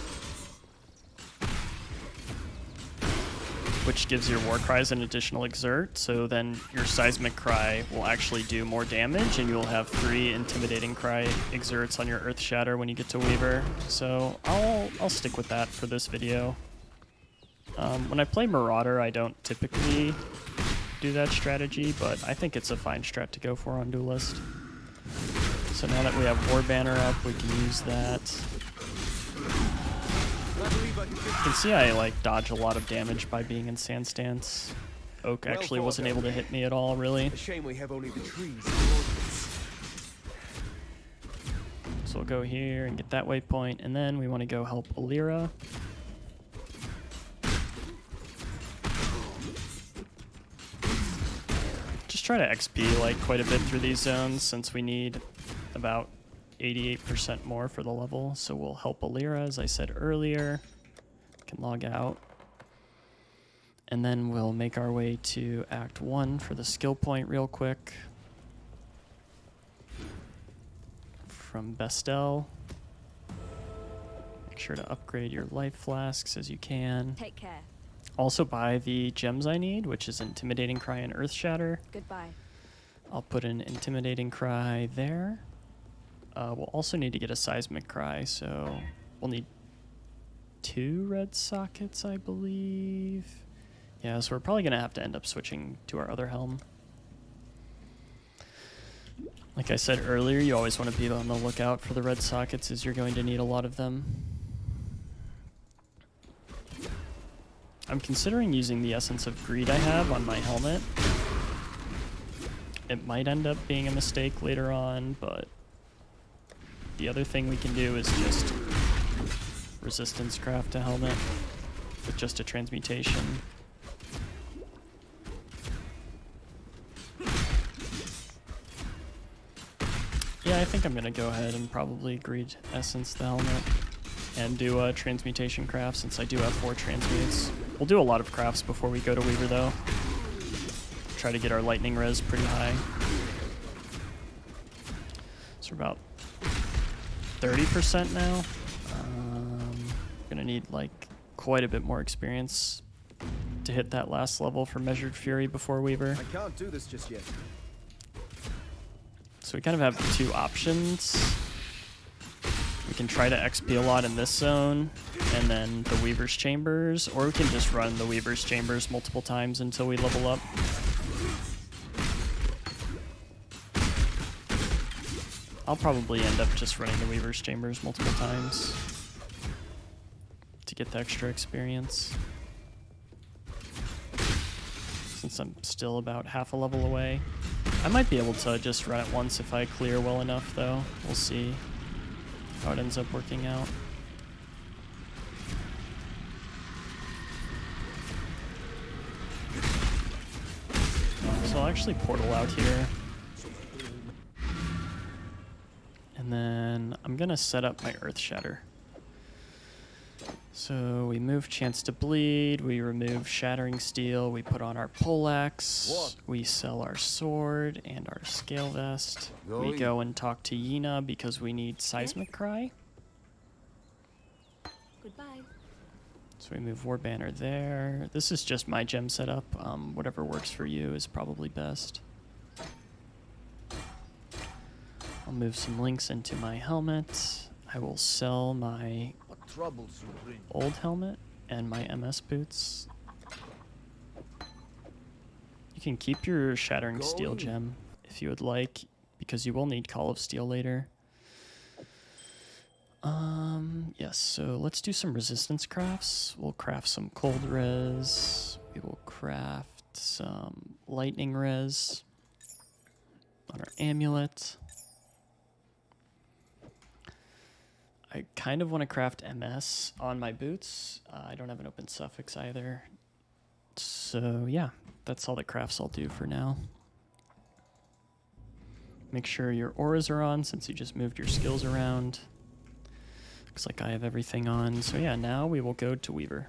[SPEAKER 1] which gives your War Cries an additional exert, so then your Seismic Cry will actually do more damage, and you'll have 3 Intimidating Cry exerts on your Earth Shatter when you get to Weaver. So I'll stick with that for this video. When I play Marauder, I don't typically do that strategy, but I think it's a fine strat to go for on Duelist. So now that we have War Banner up, we can use that. You can see I like dodge a lot of damage by being in Sand Stance. Oak actually wasn't able to hit me at all, really.
[SPEAKER 2] A shame we have only the trees.
[SPEAKER 1] So we'll go here and get that waypoint, and then we want to go help Alira. try to XP like quite a bit through these zones since we need about 88% more for the level. So we'll help Alira, as I said earlier. Can log out. And then we'll make our way to Act 1 for the skill point real quick. From Bestel. Make sure to upgrade your life flasks as you can.
[SPEAKER 3] Take care.
[SPEAKER 1] Also buy the gems I need, which is Intimidating Cry and Earth Shatter.
[SPEAKER 3] Goodbye.
[SPEAKER 1] I'll put an Intimidating Cry there. We'll also need to get a Seismic Cry, so we'll need 2 red sockets, I believe. Yeah, so we're probably going to have to end up switching to our other helm. Like I said earlier, you always want to be on the lookout for the red sockets, as you're going to need a lot of them. I'm considering using the Essence of Greed I have on my helmet. It might end up being a mistake later on, but the other thing we can do is just resistance craft a helmet with just a transmutation. Yeah, I think I'm going to go ahead and probably Greed Essence the helmet and do a transmutation craft since I do have 4 transmutes. We'll do a lot of crafts before we go to Weaver though. Try to get our lightning res pretty high. So we're about 30% now. Gonna need like quite a bit more experience to hit that last level for Measured Fury before Weaver.
[SPEAKER 2] I can't do this just yet.
[SPEAKER 1] So we kind of have 2 options. We can try to XP a lot in this zone and then the Weaver's Chambers, or we can just run the Weaver's Chambers multiple times until we level up. I'll probably end up just running the Weaver's Chambers multiple times to get the extra experience. Since I'm still about half a level away. I might be able to just run it once if I clear well enough though. We'll see how it ends up working out. So I'll actually portal out here. And then I'm gonna set up my Earth Shatter. So we move Chance to Bleed, we remove Shattering Steel, we put on our Poleaxe, we sell our sword and our Scale Vest. We go and talk to Yina because we need Seismic Cry.
[SPEAKER 3] Goodbye.
[SPEAKER 1] So we move War Banner there. This is just my gem setup. Whatever works for you is probably best. I'll move some links into my helmet. I will sell my old helmet and my MS boots. You can keep your Shattering Steel gem if you would like, because you will need Call of Steel later. Yes, so let's do some resistance crafts. We'll craft some cold res. We will craft some lightning res on our amulet. I kind of want to craft MS on my boots. I don't have an open suffix either. So yeah, that's all the crafts I'll do for now. Make sure your auras are on since you just moved your skills around. Looks like I have everything on. So yeah, now we will go to Weaver.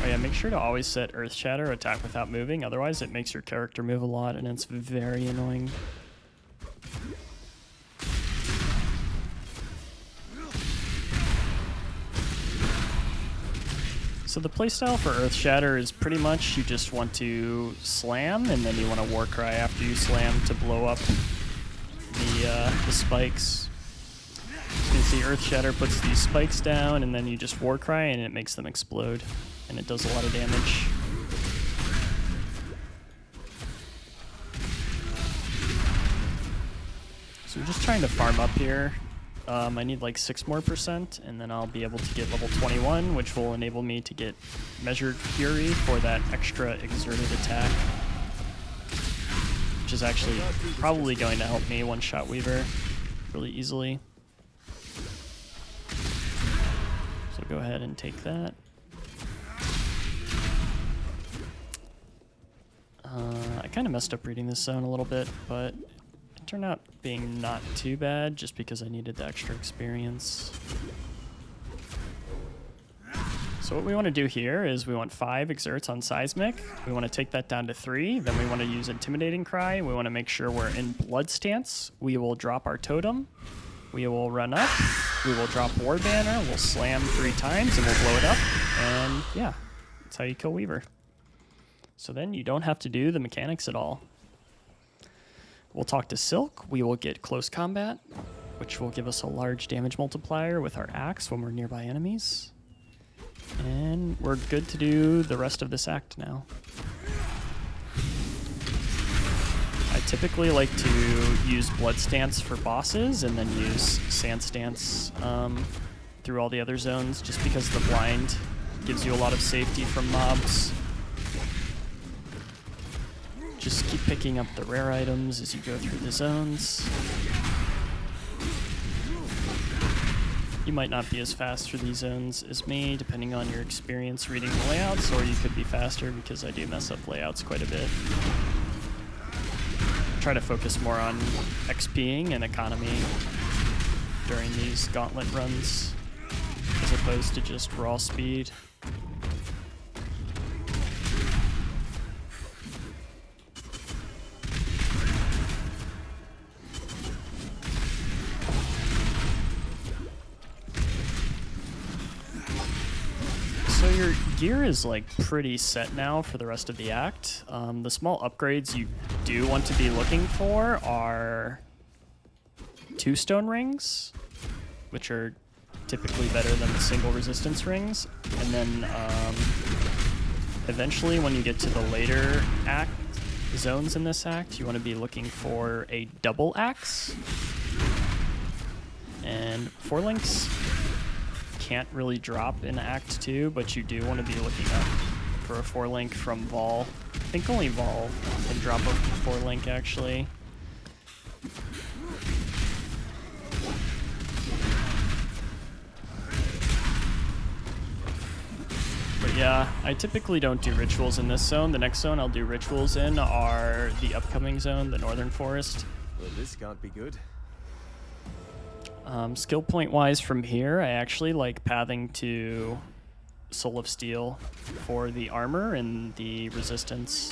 [SPEAKER 1] Oh yeah, make sure to always set Earth Shatter, attack without moving, otherwise it makes your character move a lot and it's very annoying. So the playstyle for Earth Shatter is pretty much you just want to slam and then you want to War Cry after you slam to blow up the spikes. You can see Earth Shatter puts these spikes down and then you just War Cry and it makes them explode. And it does a lot of damage. So we're just trying to farm up here. I need like 6% more, and then I'll be able to get level 21, which will enable me to get Measured Fury for that extra exerted attack. Which is actually probably going to help me one-shot Weaver really easily. So go ahead and take that. kind of messed up reading this zone a little bit, but it turned out being not too bad just because I needed the extra experience. So what we want to do here is we want 5 exerts on Seismic. We want to take that down to 3. Then we want to use Intimidating Cry. We want to make sure we're in Blood stance. We will drop our totem. We will run up. We will drop War Banner. We'll slam 3 times and we'll blow it up. And yeah, that's how you kill Weaver. So then you don't have to do the mechanics at all. We'll talk to Silk. We will get Close Combat, which will give us a large damage multiplier with our axe when we're nearby enemies. And we're good to do the rest of this act now. I typically like to use Blood Stance for bosses and then use Sand Stance through all the other zones just because the blind gives you a lot of safety from mobs. Just keep picking up the rare items as you go through the zones. You might not be as fast through these zones as me, depending on your experience reading the layouts, or you could be faster because I do mess up layouts quite a bit. Try to focus more on XPing and economy during these gauntlet runs, as opposed to just raw speed. So your gear is like pretty set now for the rest of the act. The small upgrades you do want to be looking for are 2 stone rings, which are typically better than the single resistance rings. And then eventually when you get to the later act zones in this act, you want to be looking for a double axe. And 4 links can't really drop in Act 2, but you do want to be looking up for a 4-link from Vaal. I think only Vaal can drop a 4-link, actually. But yeah, I typically don't do rituals in this zone. The next zone I'll do rituals in are the upcoming zone, the Northern Forest.
[SPEAKER 2] Well, this can't be good.
[SPEAKER 1] Skill point wise from here, I actually like pathing to Soul of Steel for the armor and the resistance.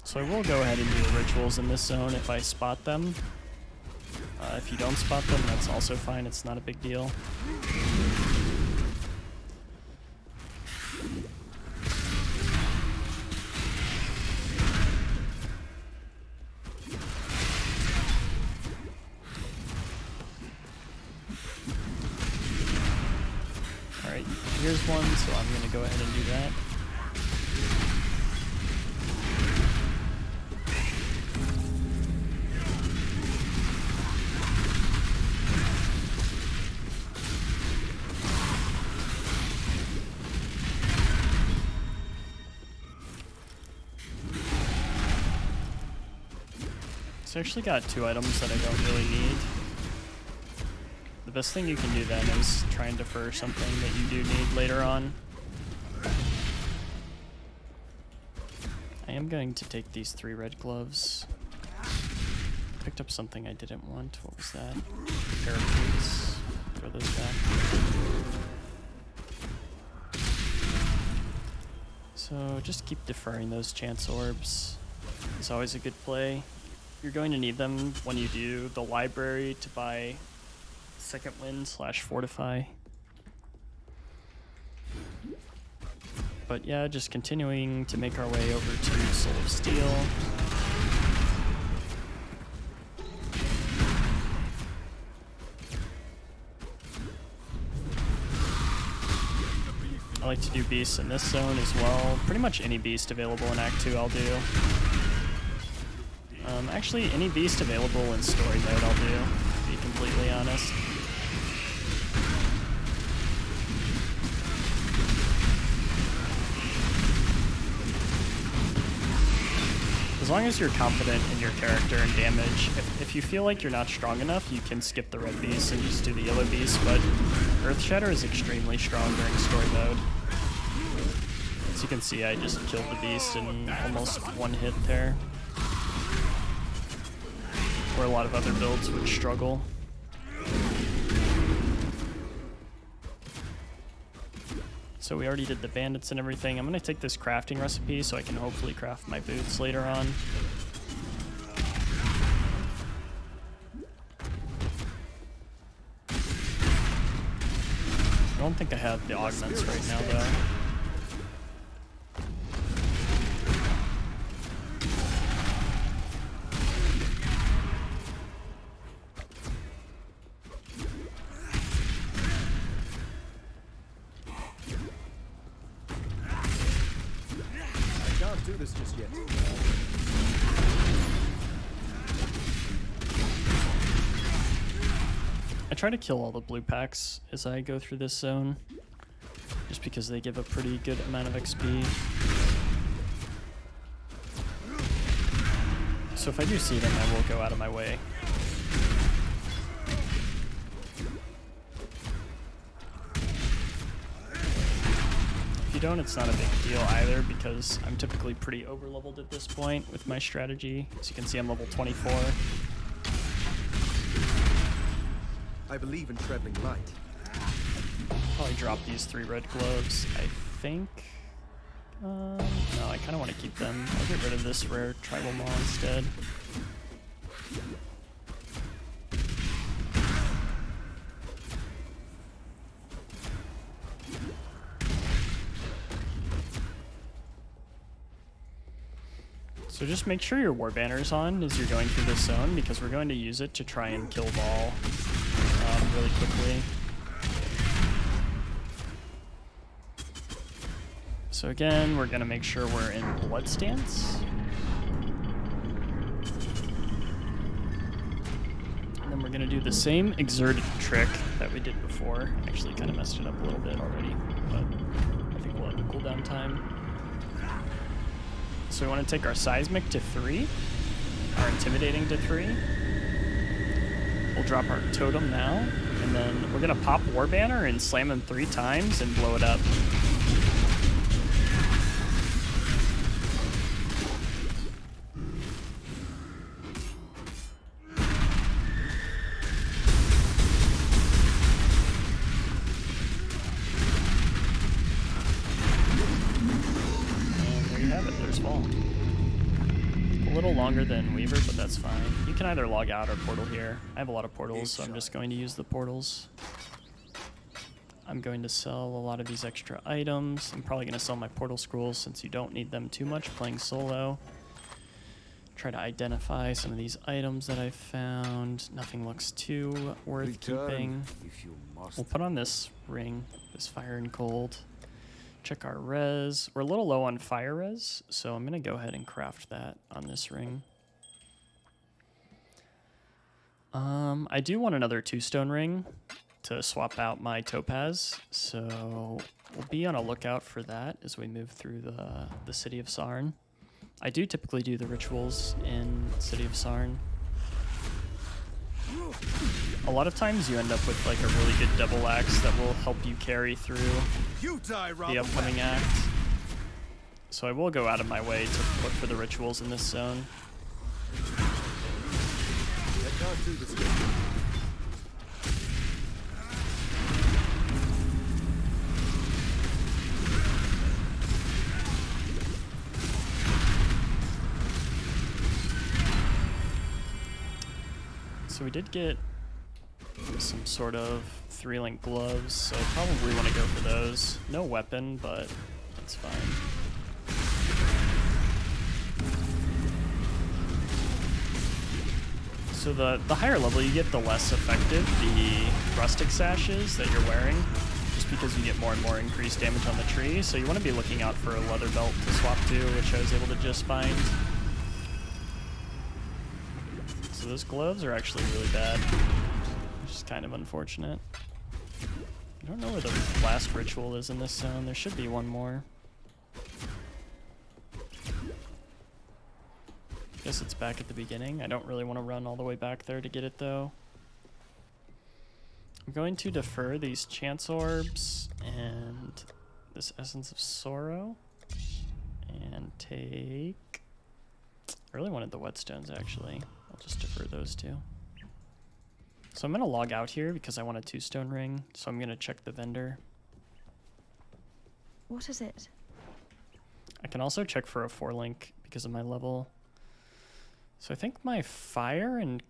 [SPEAKER 1] So I will go ahead and do the rituals in this zone if I spot them. If you don't spot them, that's also fine. It's not a big deal. Alright, here's one, so I'm going to go ahead and do that. So I actually got 2 items that I don't really need. The best thing you can do then is try and defer something that you do need later on. I am going to take these 3 red gloves. Picked up something I didn't want. What was that? A pair of boots. Throw those back. So just keep deferring those chance orbs. It's always a good play. You're going to need them when you do the library to buy Second Wind / Fortify. But yeah, just continuing to make our way over to Soul of Steel. I like to do beasts in this zone as well. Pretty much any beast available in Act 2 I'll do. Actually, any beast available in story mode I'll do, to be completely honest. as long as you're confident in your character and damage, if you feel like you're not strong enough, you can skip the red beast and just do the yellow beast, but Earth Shatter is extremely strong during story mode. As you can see, I just killed the beast in almost one hit there, where a lot of other builds would struggle. So we already did the bandits and everything. I'm going to take this crafting recipe so I can hopefully craft my boots later on. I don't think I have the augments right now, though.
[SPEAKER 2] Do this just yet.
[SPEAKER 1] I try to kill all the blue packs as I go through this zone, just because they give a pretty good amount of XP. So if I do see them, I will go out of my way. If you don't, it's not a big deal either, because I'm typically pretty over-leveled at this point with my strategy. As you can see, I'm level 24.
[SPEAKER 2] I believe in traveling light.
[SPEAKER 1] Probably drop these 3 red gloves, I think. No, I kind of want to keep them. I'll get rid of this rare tribal maw instead. So just make sure your war banner's on as you're going through this zone, because we're going to use it to try and kill Vaal really quickly. So again, we're going to make sure we're in blood stance. And then we're going to do the same exerted trick that we did before. Actually kind of messed it up a little bit already, but I think we'll have a cooldown time. So we want to take our seismic to 3, our intimidating to 3. We'll drop our totem now, and then we're going to pop war banner and slam him 3 times and blow it up. Longer than Weaver, but that's fine. You can either log out or portal here. I have a lot of portals, so I'm just going to use the portals. I'm going to sell a lot of these extra items. I'm probably going to sell my portal scrolls since you don't need them too much playing solo. Try to identify some of these items that I found. Nothing looks too worth keeping. We'll put on this ring, this fire and cold. Check our res. We're a little low on fire res, so I'm going to go ahead and craft that on this ring. I do want another 2-stone ring to swap out my topaz, so we'll be on a lookout for that as we move through the city of Sarn. I do typically do the rituals in City of Sarn. A lot of times you end up with like a really good double axe that will help you carry through the upcoming act. So I will go out of my way to look for the rituals in this zone. So we did get some sort of 3-link gloves, so I probably want to go for those. No weapon, but that's fine. So the higher level you get, the less effective the rustic sash is that you're wearing, just because you get more and more increased damage on the tree. So you want to be looking out for a leather belt to swap to, which I was able to just find. So those gloves are actually really bad, which is kind of unfortunate. I don't know where the last ritual is in this zone. There should be one more. Guess it's back at the beginning. I don't really want to run all the way back there to get it though. I'm going to defer these chance orbs and this Essence of Sorrow and take... I really wanted the whetstones actually. I'll just defer those two. So I'm going to log out here because I want a 2-stone ring. So I'm going to check the vendor.
[SPEAKER 3] What is it?
[SPEAKER 1] I can also check for a 4-link because of my level. So I think my fire and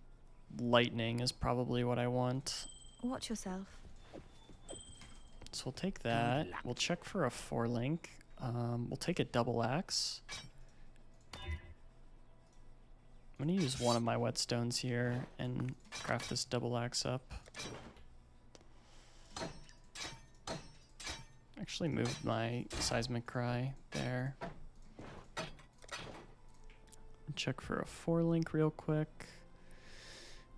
[SPEAKER 1] lightning is probably what I want.
[SPEAKER 3] Watch yourself.
[SPEAKER 1] So we'll take that. We'll check for a 4-link. We'll take a double axe. I'm going to use one of my whetstones here and craft this double axe up. Actually moved my seismic cry there. Check for a 4-link real quick.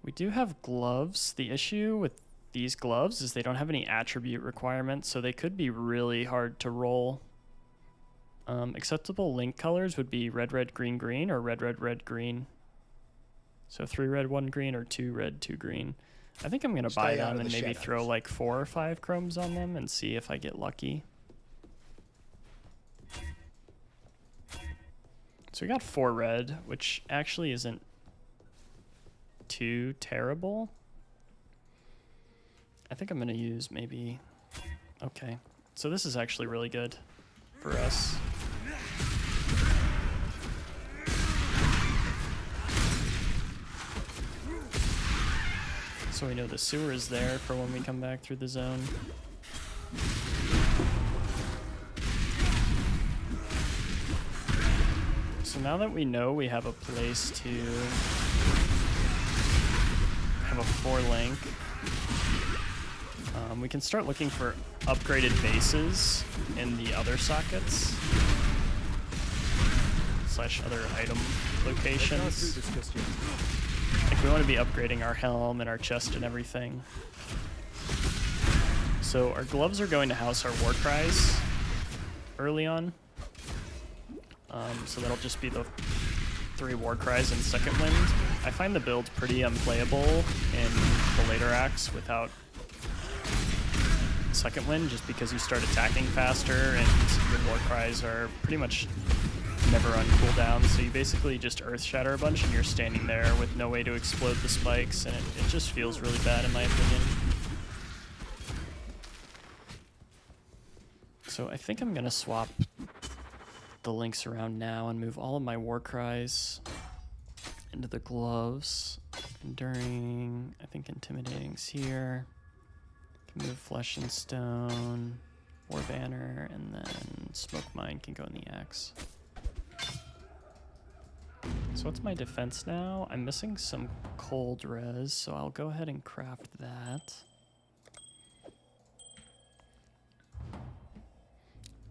[SPEAKER 1] We do have gloves. The issue with these gloves is they don't have any attribute requirements, so they could be really hard to roll. Acceptable link colors would be red, red, green, green, or red, red, red, green. So 3 red, 1 green, or 2 red, 2 green. I think I'm going to buy them and maybe throw like 4 or 5 chromes on them and see if I get lucky. So we got 4 red, which actually isn't too terrible. I think I'm going to use maybe... Okay, so this is actually really good for us. So we know the sewer is there for when we come back through the zone. So now that we know we have a place to have a 4-link, we can start looking for upgraded bases in the other sockets / other item locations. Like we want to be upgrading our helm and our chest and everything. So our gloves are going to house our war cries early on. So that'll just be the 3 war cries in second wind. I find the build pretty unplayable in the later acts without second wind, just because you start attacking faster and your war cries are pretty much never on cooldown. So you basically just earth shatter a bunch and you're standing there with no way to explode the spikes, and it just feels really bad in my opinion. So I think I'm gonna swap the links around now and move all of my war cries into the gloves. Enduring, I think Intimidating's here. Can move Flesh and Stone, War Banner, and then Smoke Mine can go in the axe. So what's my defense now? I'm missing some cold res, so I'll go ahead and craft that.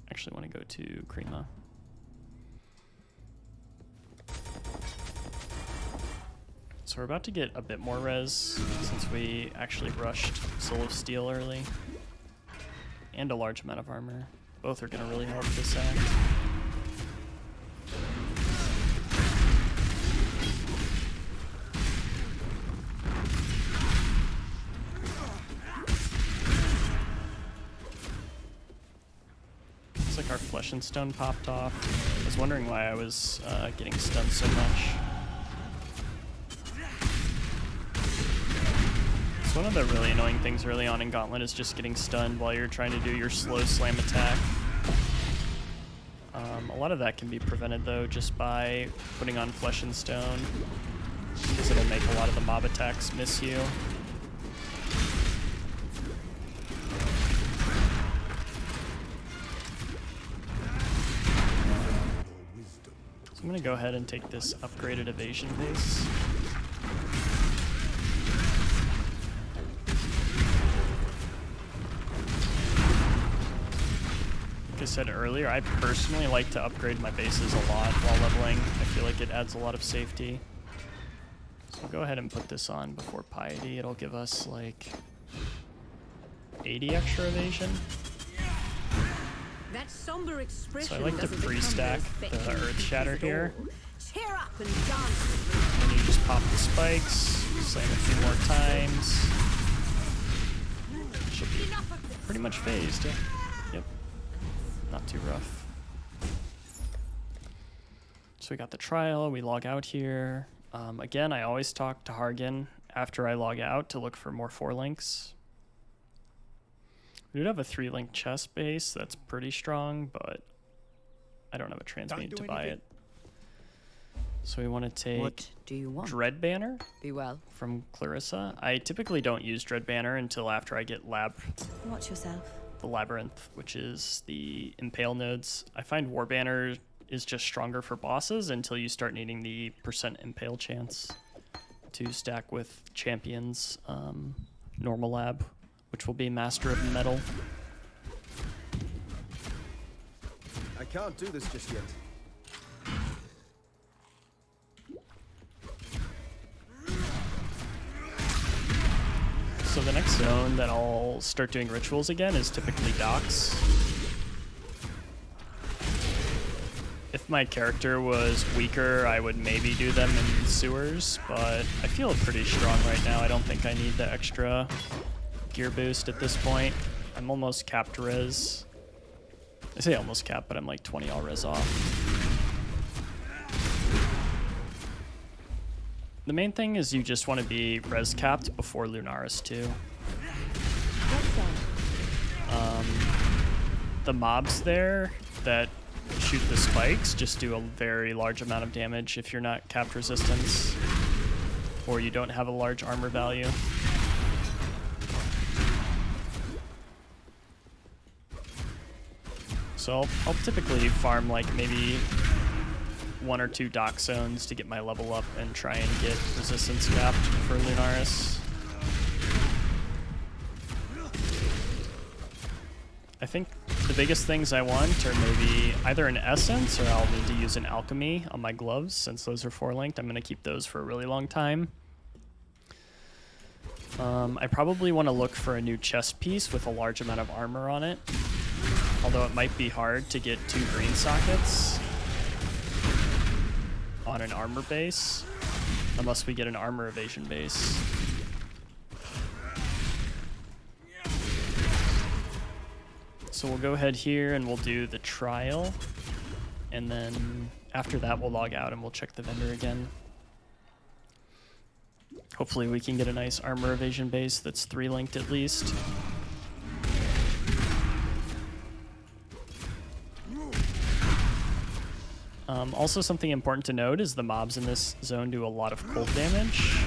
[SPEAKER 1] Actually want to go to Krima. So we're about to get a bit more res since we actually rushed Soul of Steel early. And a large amount of armor. Both are going to really help this act. Looks like our Flesh and Stone popped off. I was wondering why I was getting stunned so much. So one of the really annoying things early on in Gauntlet is just getting stunned while you're trying to do your slow slam attack. A lot of that can be prevented though just by putting on Flesh and Stone, because it'll make a lot of the mob attacks miss you. So I'm going to go ahead and take this upgraded evasion base. Like I said earlier, I personally like to upgrade my bases a lot while leveling. I feel like it adds a lot of safety. So I'll go ahead and put this on before Piety. It'll give us like 80 extra evasion.
[SPEAKER 4] That somber expression
[SPEAKER 1] So I like to
[SPEAKER 4] doesn't become
[SPEAKER 1] pre-stack
[SPEAKER 4] those
[SPEAKER 1] the
[SPEAKER 4] fetching
[SPEAKER 1] Earth Shatter
[SPEAKER 4] pieces at
[SPEAKER 1] here.
[SPEAKER 4] all. Cheer up and dance with me.
[SPEAKER 1] And you just pop the spikes, slam a few more times. Should be pretty much phased, yeah. Yep. Not too rough. So we got the trial, we log out here. Again, I always talk to Hargan after I log out to look for more 4 links. We do have a 3-link chest base that's pretty strong, but I don't have a transmute to buy it. So we want to take
[SPEAKER 5] What do you want?
[SPEAKER 1] Dread Banner
[SPEAKER 5] Be well.
[SPEAKER 1] from Clarissa. I typically don't use Dread Banner until after I get
[SPEAKER 3] Watch yourself.
[SPEAKER 1] the Labyrinth, which is the Impale nodes. I find War Banner is just stronger for bosses until you start needing the % Impale chance to stack with champions. Normal Lab, which will be Master of Metal.
[SPEAKER 2] I can't do this just yet.
[SPEAKER 1] So the next zone that I'll start doing rituals again is typically docks. If my character was weaker, I would maybe do them in sewers, but I feel pretty strong right now. I don't think I need the extra gear boost at this point. I'm almost capped res. I say almost capped, but I'm like 20 all res off. The main thing is you just want to be res capped before Lunaris II. The mobs there that shoot the spikes just do a very large amount of damage if you're not capped resistance or you don't have a large armor value. So I'll typically farm like maybe 1 or 2 dock zones to get my level up and try and get resistance capped for Lunaris. I think the biggest things I want are maybe either an Essence or I'll need to use an Alchemy on my gloves since those are 4-linked. I'm going to keep those for a really long time. I probably want to look for a new chest piece with a large amount of armor on it. Although it might be hard to get 2 green sockets on an armor base, unless we get an armor evasion base. So we'll go ahead here and we'll do the trial, and then after that we'll log out and we'll check the vendor again. Hopefully we can get a nice armor evasion base that's 3-linked at least. Also, something important to note is the mobs in this zone do a lot of cold damage.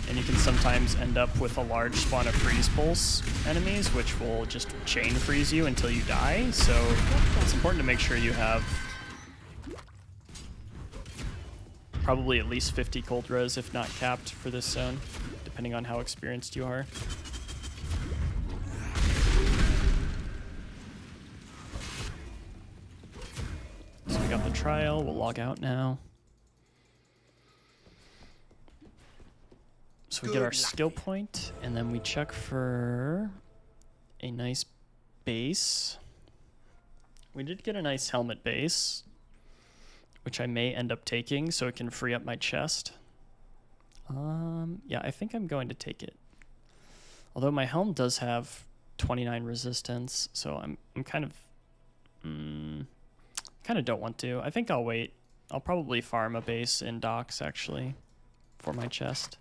[SPEAKER 1] And you can sometimes end up with a large spawn of freeze pulse enemies, which will just chain freeze you until you die. So it's important to make sure you have probably at least 50 cold res, if not capped, for this zone, depending on how experienced you are. So we got the trial, we'll log out now. So we get our skill point, and then we check for a nice base. We did get a nice helmet base, which I may end up taking so it can free up my chest. Yeah, I think I'm going to take it. Although my helm does have 29 resistance, so I'm kind of don't want to. I think I'll wait. I'll probably farm a base in docks actually for my chest.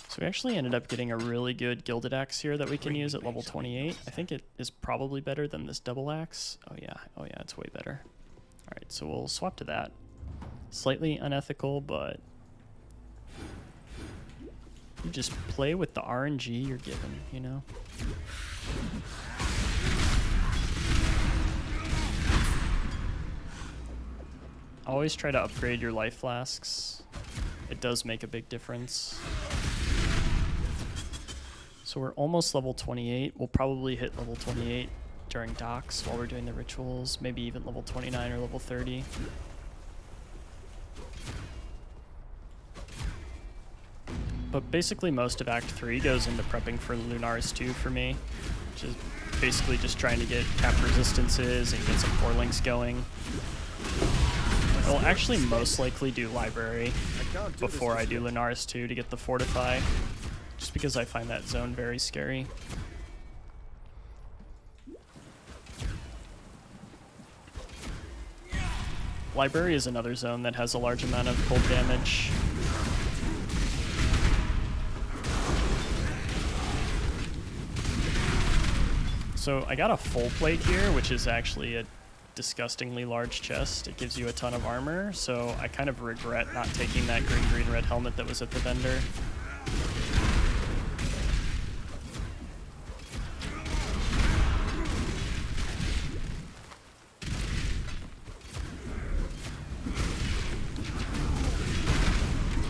[SPEAKER 1] So we actually ended up getting a really good gilded axe here that we can use at level 28. I think it is probably better than this double axe. Oh yeah, it's way better. All right, so we'll swap to that. Slightly unethical, but you just play with the RNG you're given, you know? Always try to upgrade your life flasks. It does make a big difference. So we're almost level 28. We'll probably hit level 28 during docks while we're doing the rituals, maybe even level 29 or level 30. But basically most of Act 3 goes into prepping for Lunaris II for me, which is basically just trying to get cap resistances and get some 4-links going. I'll actually most likely do Library before I do Lunaris II to get the Fortify, just because I find that zone very scary. Library is another zone that has a large amount of cold damage. So I got a full plate here, which is actually a disgustingly large chest. It gives you a ton of armor, so I kind of regret not taking that green-red helmet that was at the vendor.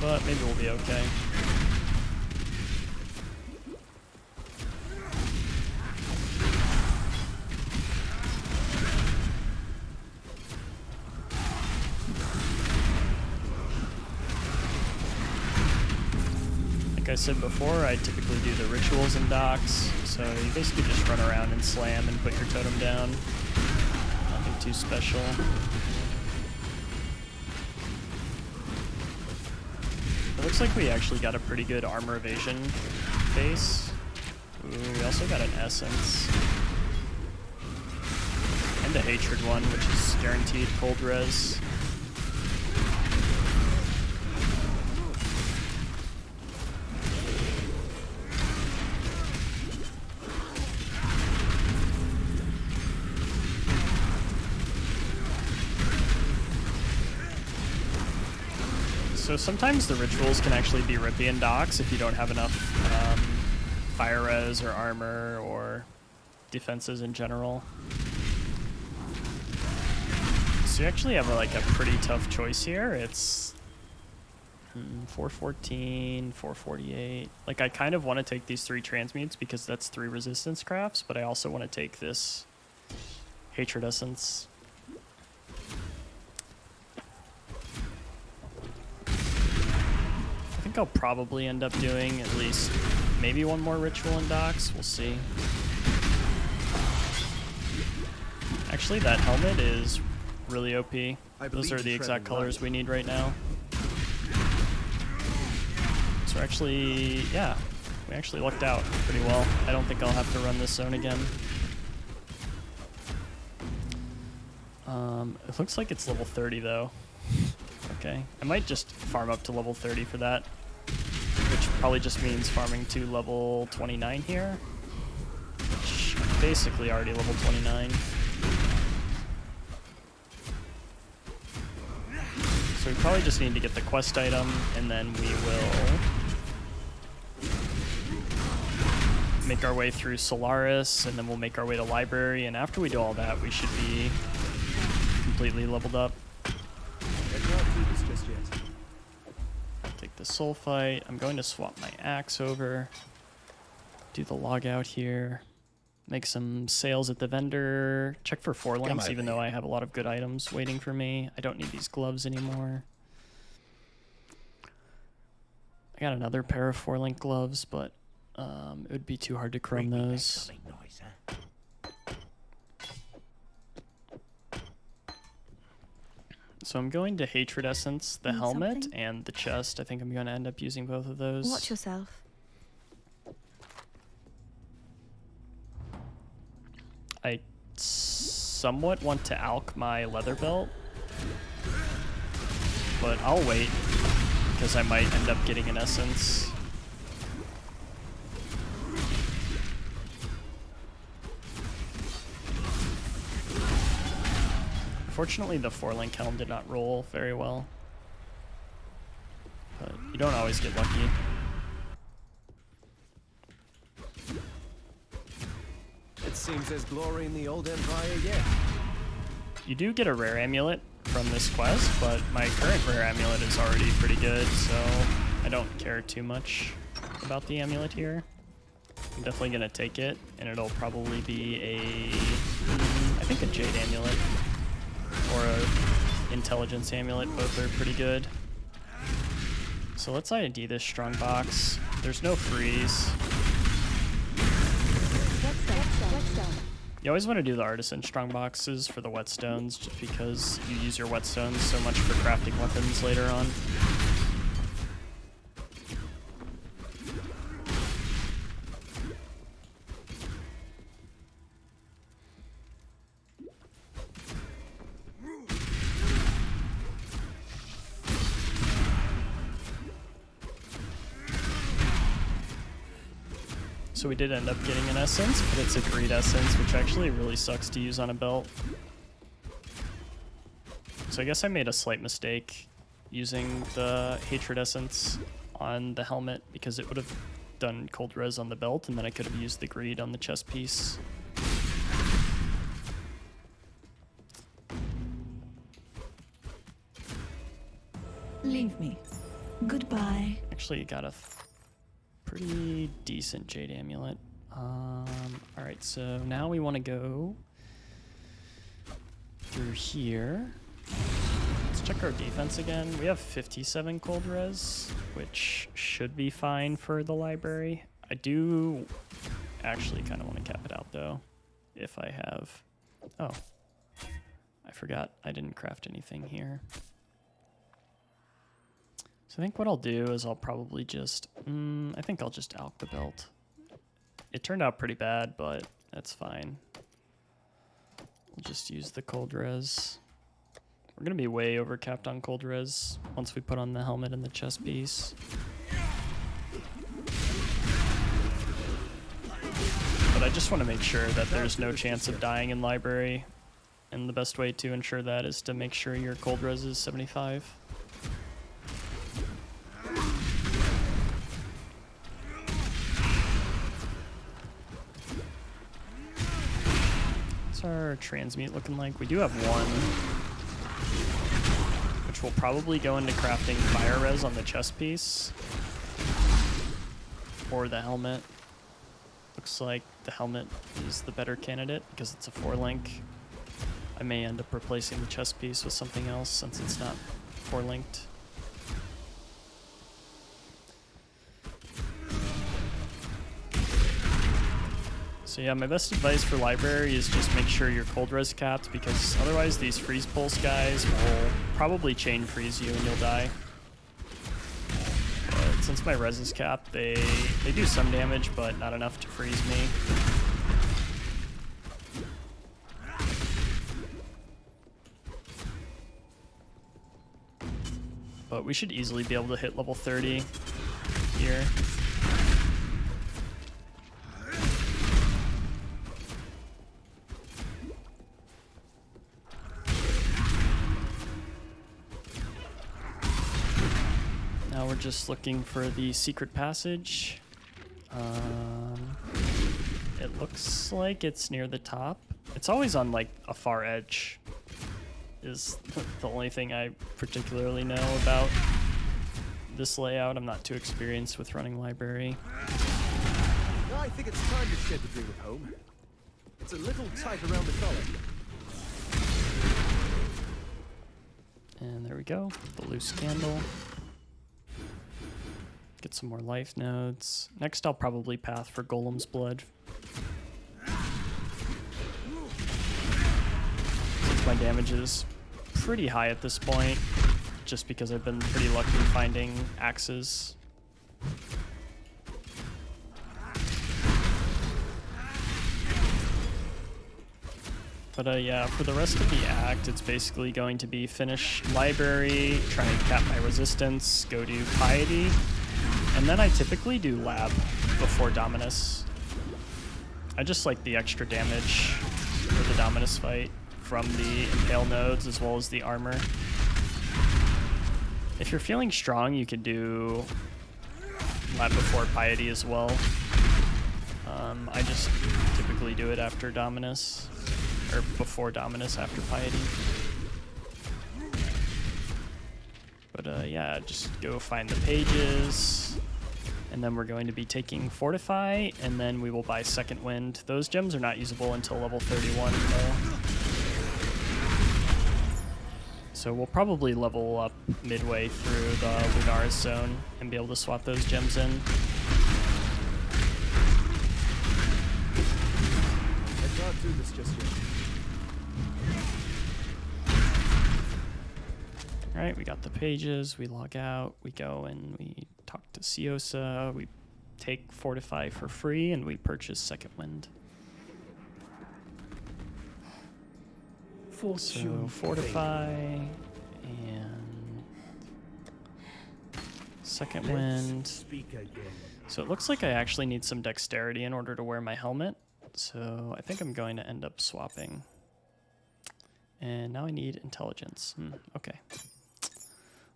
[SPEAKER 1] But maybe we'll be okay. Like I said before, I typically do the rituals in docks, so you basically just run around and slam and put your totem down. Nothing too special. It looks like we actually got a pretty good armor evasion base. Ooh, we also got an essence. And a hatred one, which is guaranteed cold res. So sometimes the rituals can actually be rippy in docks if you don't have enough fire res or armor or defenses in general. So you actually have a pretty tough choice here. It's 414, 448. Like, I kind of want to take these 3 transmutes because that's 3 resistance crafts, but I also want to take this hatred essence. I think I'll probably end up doing at least maybe one more ritual in docks. We'll see. Actually, that helmet is really OP. Those are the exact colors we need right now. So actually, yeah, we actually lucked out pretty well. I don't think I'll have to run this zone again. It looks like it's level 30 though. Okay, I might just farm up to level 30 for that, which probably just means farming to level 29 here, which I'm basically already level 29. So we probably just need to get the quest item, and then we will make our way through Solaris, and then we'll make our way to Library, and after we do all that, we should be completely leveled up. Take the soul fight. I'm going to swap my axe over, do the log out here, make some sales at the vendor, check for 4 links, even though I have a lot of good items waiting for me. I don't need these gloves anymore. I got another pair of 4-link gloves, but it would be too hard to chrome those. So I'm going to Hatred Essence, the helmet, and the chest. I think I'm going to end up using both of those.
[SPEAKER 3] Watch yourself.
[SPEAKER 1] I somewhat want to alch my leather belt, but I'll wait because I might end up getting an essence. Unfortunately, the 4-link helm did not roll very well, but you don't always get lucky.
[SPEAKER 2] It seems there's glory in the old empire yet.
[SPEAKER 1] You do get a rare amulet from this quest, but my current rare amulet is already pretty good, so I don't care too much about the amulet here. I'm definitely going to take it, and it'll probably be I think a jade amulet or a intelligence amulet. Both are pretty good. So let's ID this strong box. There's no freeze.
[SPEAKER 3] Let's go.
[SPEAKER 1] You always want to do the artisan strong boxes for the whetstones, just because you use your whetstones so much for crafting weapons later on. So we did end up getting an essence, but it's a greed essence, which actually really sucks to use on a belt. So I guess I made a slight mistake using the hatred essence on the helmet, because it would have done cold res on the belt, and then I could have used the greed on the chest piece.
[SPEAKER 5] Leave me. Goodbye.
[SPEAKER 1] Actually, got a pretty decent Jade Amulet. Alright, so now we want to go through here. Let's check our defense again. We have 57 cold res, which should be fine for the library. I do actually kind of want to cap it out, though, if I have... Oh, I forgot I didn't craft anything here. So I think what I'll do is I'll probably just, I think I'll just alch the belt. It turned out pretty bad, but that's fine. We'll just use the cold res. We're gonna be way overcapped on cold res once we put on the helmet and the chest piece. But I just want to make sure that there's no chance of dying in library. And the best way to ensure that is to make sure your cold res is 75. What's our transmute looking like? We do have one, which will probably go into crafting fire res on the chest piece or the helmet. Looks like the helmet is the better candidate because it's a 4-link. I may end up replacing the chest piece with something else since it's not 4-linked. So yeah, my best advice for library is just make sure your cold res capped, because otherwise these freeze pulse guys will probably chain freeze you and you'll die. But since my res is capped, they do some damage, but not enough to freeze me. But we should easily be able to hit level 30 here. Now we're just looking for the secret passage. It looks like it's near the top. It's always on like a far edge, is the only thing I particularly know about this layout. I'm not too experienced with running library.
[SPEAKER 2] Now I think it's time to shed the dream of home. It's a little tight around the collar.
[SPEAKER 1] And there we go, the loose candle. Get some more life nodes. Next I'll probably path for Golem's Blood. Since my damage is pretty high at this point, just because I've been pretty lucky finding axes. But yeah, for the rest of the act, it's basically going to be finish library, try and cap my resistance, go do piety, and then I typically do lab before Dominus. I just like the extra damage for the Dominus fight from the impale nodes as well as the armor. If you're feeling strong, you could do lab before piety as well. I just typically do it after Dominus, or before Dominus after piety. But yeah, just go find the pages, and then we're going to be taking Fortify, and then we will buy Second Wind. Those gems are not usable until level 31 though. So we'll probably level up midway through the Lunaris zone and be able to swap those gems in.
[SPEAKER 2] I can't do the this just yet.
[SPEAKER 1] Alright, we got the pages, we log out, we go and we talk to Siosa, we take Fortify for free, and we purchase Second Wind. So Fortify and Second Wind. So it looks like I actually need some dexterity in order to wear my helmet. So I think I'm going to end up swapping. And now I need intelligence. Okay.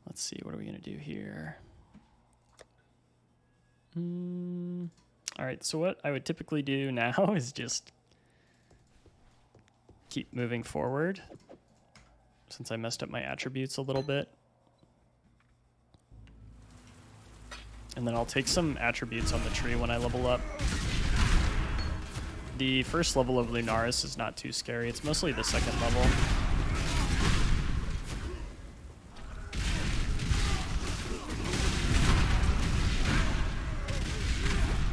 [SPEAKER 1] Let's see, what are we going to do here? Alright, so what I would typically do now is just keep moving forward, since I messed up my attributes a little bit. And then I'll take some attributes on the tree when I level up. The first level of Lunaris is not too scary, it's mostly the second level.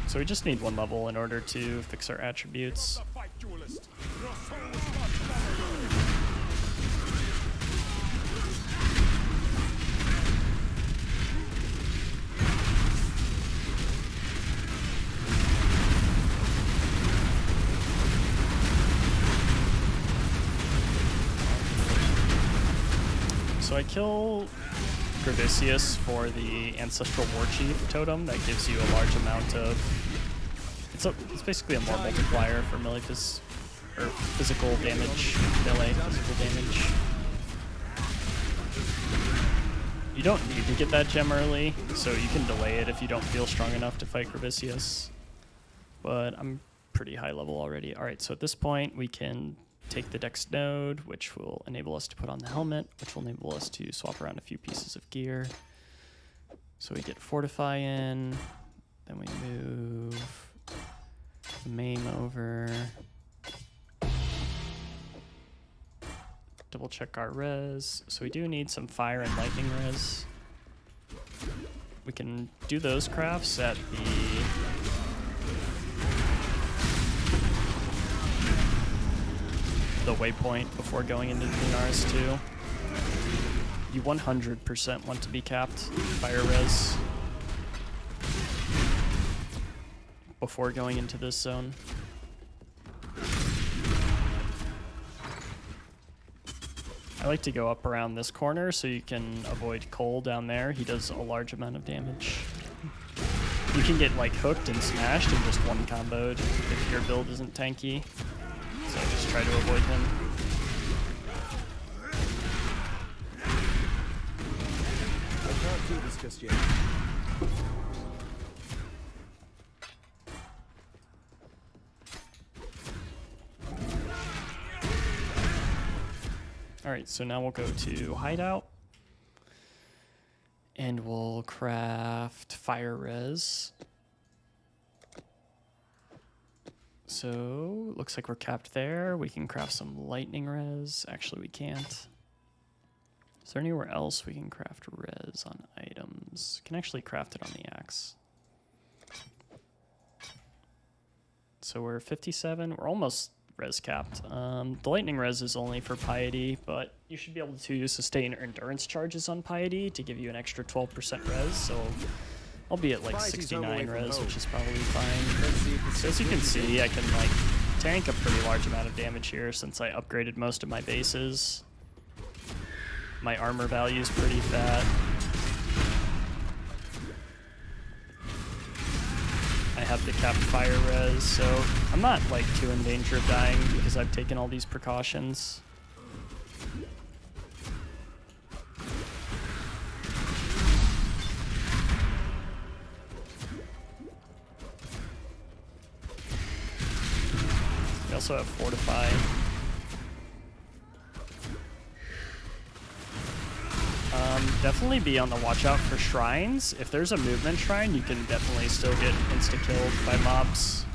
[SPEAKER 1] So we just need one level in order to fix our attributes. So I kill Gravissius for the Ancestral War Chief totem that gives you a large amount of... It's basically a more multiplier for melee physical damage. Melee physical damage. You don't need to get that gem early, so you can delay it if you don't feel strong enough to fight Gravissius. But I'm pretty high level already. Alright, so at this point we can take the Dex node, which will enable us to put on the helmet, which will enable us to swap around a few pieces of gear. So we get Fortify in, then we move the main over, double check our res. So we do need some fire and lightning res. We can do those crafts at the waypoint before going into Lunaris II. You 100% want to be capped fire res before going into this zone. I like to go up around this corner so you can avoid Cole down there. He does a large amount of damage. You can get like hooked and smashed in just one comboed if your build isn't tanky. So just try to avoid him.
[SPEAKER 2] I can't do this just yet.
[SPEAKER 1] Alright, so now we'll go to Hideout. And we'll craft Fire Res. So, looks like we're capped there. We can craft some Lightning Res. Actually, we can't. Is there anywhere else we can craft res on items? Can actually craft it on the axe. So we're 57. We're almost res capped. The lightning res is only for Piety, but you should be able to sustain endurance charges on Piety to give you an extra 12% res. So I'll be at like 69 res, which is probably fine. So as you can see, I can like tank a pretty large amount of damage here since I upgraded most of my bases. My armor value is pretty fat. I have the capped fire res, so I'm not like too in danger of dying because I've taken all these precautions. We also have Fortify. Definitely be on the watch out for shrines. If there's a movement shrine, you can definitely still get insta-killed by mobs.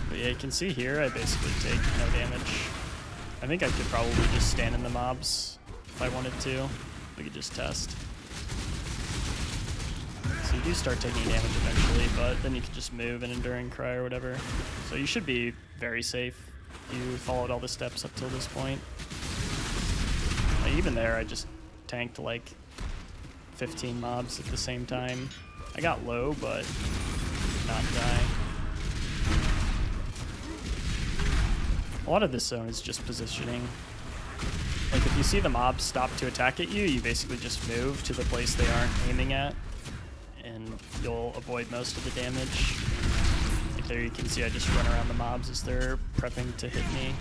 [SPEAKER 1] But yeah, you can see here, I basically take no damage. I think I could probably just stand in the mobs if I wanted to. We could just test. you do start taking damage eventually, but then you can just move and Enduring Cry or whatever. So you should be very safe if you followed all the steps up till this point. Like, even there, I just tanked like 15 mobs at the same time. I got low, but did not die. A lot of this zone is just positioning. Like, if you see the mobs stop to attack at you, you basically just move to the place they aren't aiming at, and you'll avoid most of the damage. Like there you can see I just run around the mobs as they're prepping to hit me.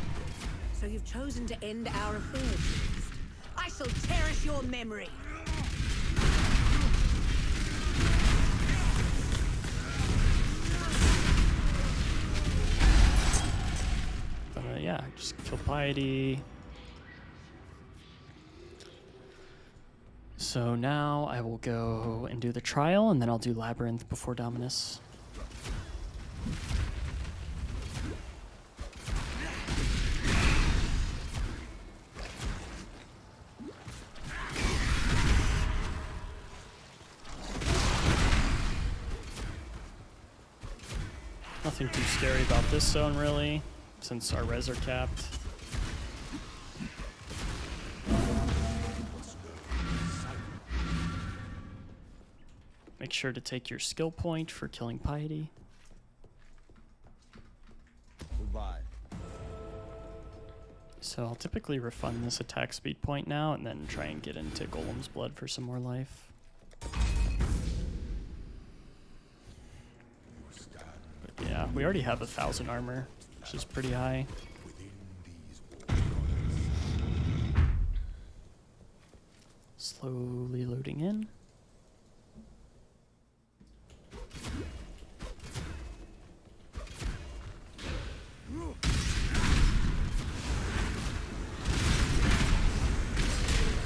[SPEAKER 4] So you've chosen to end our affairs. I shall cherish your memory.
[SPEAKER 1] But yeah, just kill Piety. So now I will go and do the trial, and then I'll do Labyrinth before Dominus. Nothing too scary about this zone, really, since our res are capped. Make sure to take your skill point for killing Piety.
[SPEAKER 2] Goodbye.
[SPEAKER 1] So I'll typically refund this attack speed point now and then try and get into Golem's Blood for some more life. But yeah, we already have 1,000 armor, which is pretty high. Slowly loading in.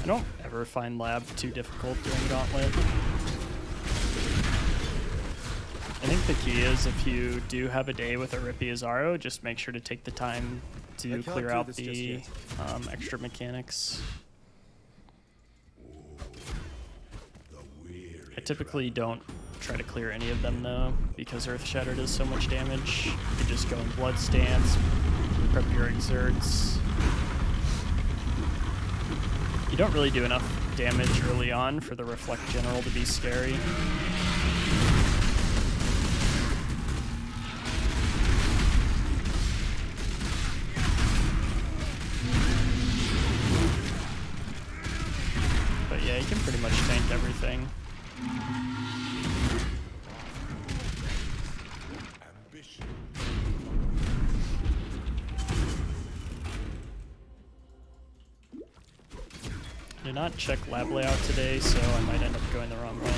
[SPEAKER 1] I don't ever find lab too difficult during Gauntlet. I think the key is if you do have a day with a rippy Izaro, just make sure to take the time to clear out the extra mechanics. I typically don't try to clear any of them though, because Earth Shattered does so much damage. You could just go in Blood Stance, prep your exerts. You don't really do enough damage early on for the Reflect General to be scary. But yeah, you can pretty much tank everything. I did not check lab layout today, so I might end up going the wrong way.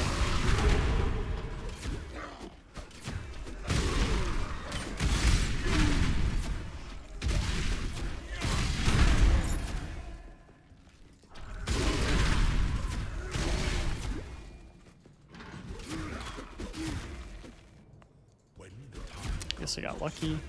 [SPEAKER 1] Guess I got lucky.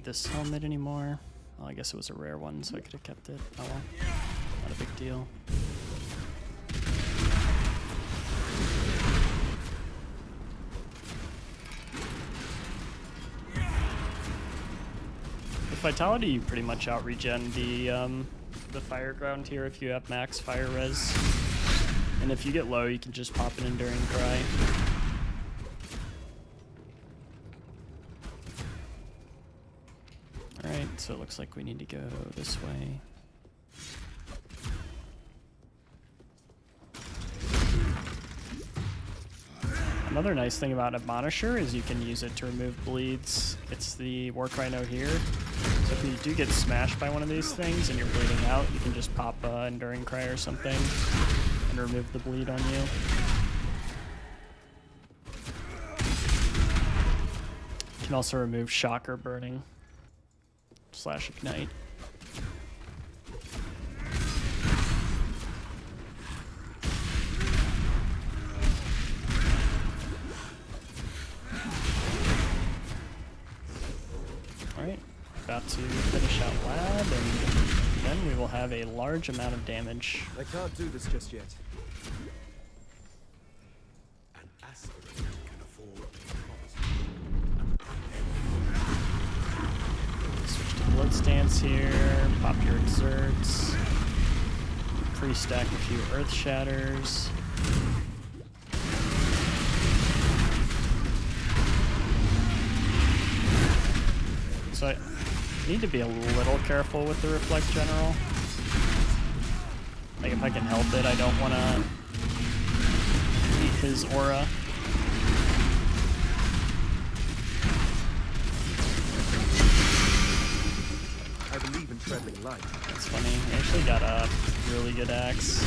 [SPEAKER 1] This helmet anymore. Well, I guess it was a rare one, so I could have kept it. Oh well, not a big deal. With Vitality, you pretty much out-regen the fire ground here if you have max fire res. And if you get low, you can just pop an Enduring Cry. Alright, so it looks like we need to go this way. Another nice thing about Admonisher is you can use it to remove bleeds. It's the Work Rhino here. So if you do get smashed by one of these things and you're bleeding out, you can just pop Enduring Cry or something and remove the bleed on you. Can also remove shock or burning / ignite. Alright, about to finish out lab, and then we will have a large amount of damage.
[SPEAKER 2] I can't do this just yet. An aspirant can afford
[SPEAKER 1] Switch to Blood Stance here, pop your Exerts, pre-stack a few Earth Shatters. So I need to be a little careful with the Reflect General. Like if I can help it, I don't want to eat his aura.
[SPEAKER 2] I believe in treading light.
[SPEAKER 1] That's funny. I actually got a really good axe.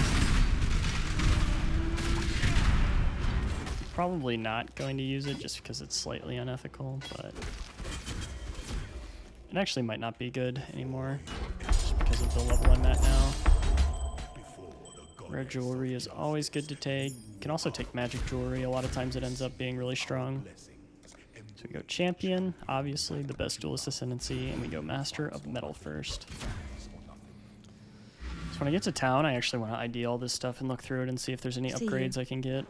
[SPEAKER 1] Probably not going to use it just because it's slightly unethical, but it actually might not be good anymore just because of the level I'm at now. Rare jewelry is always good to take. You can also take magic jewelry. A lot of times it ends up being really strong. So we go champion, obviously the best duelist ascendancy, and we go master of metal first. So when I get to town, I actually want to ID all this stuff and look through it and see if there's any upgrades I can get.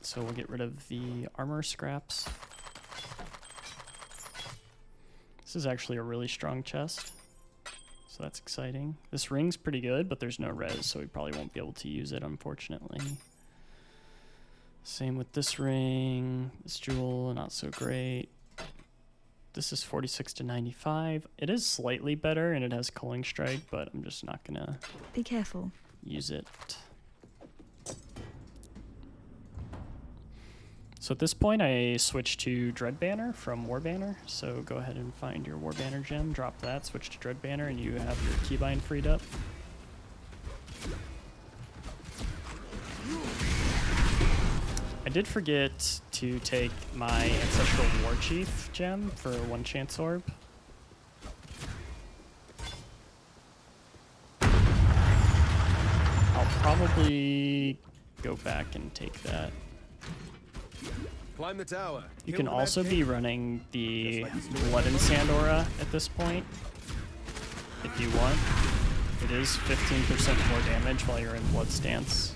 [SPEAKER 1] So we'll get rid of the armor scraps. This is actually a really strong chest, so that's exciting. This ring's pretty good, but there's no res, so we probably won't be able to use it, unfortunately. Same with this ring. This jewel, not so great. This is 46 to 95. It is slightly better, and it has Culling Strike, but I'm just not gonna
[SPEAKER 5] Be careful.
[SPEAKER 1] use it. So at this point, I switched to Dread Banner from War Banner. So go ahead and find your War Banner gem, drop that, switch to Dread Banner, and you have your keybind freed up. I did forget to take my Ancestral War Chief gem for 1 Chance Orb. I'll probably go back and take that.
[SPEAKER 2] Climb the tower.
[SPEAKER 1] You
[SPEAKER 2] Kill
[SPEAKER 1] can
[SPEAKER 2] the
[SPEAKER 1] also
[SPEAKER 2] Mad
[SPEAKER 1] be
[SPEAKER 2] King.
[SPEAKER 1] running the Blood and Sand aura at this point, if you want. It is 15% more damage while you're in Blood Stance.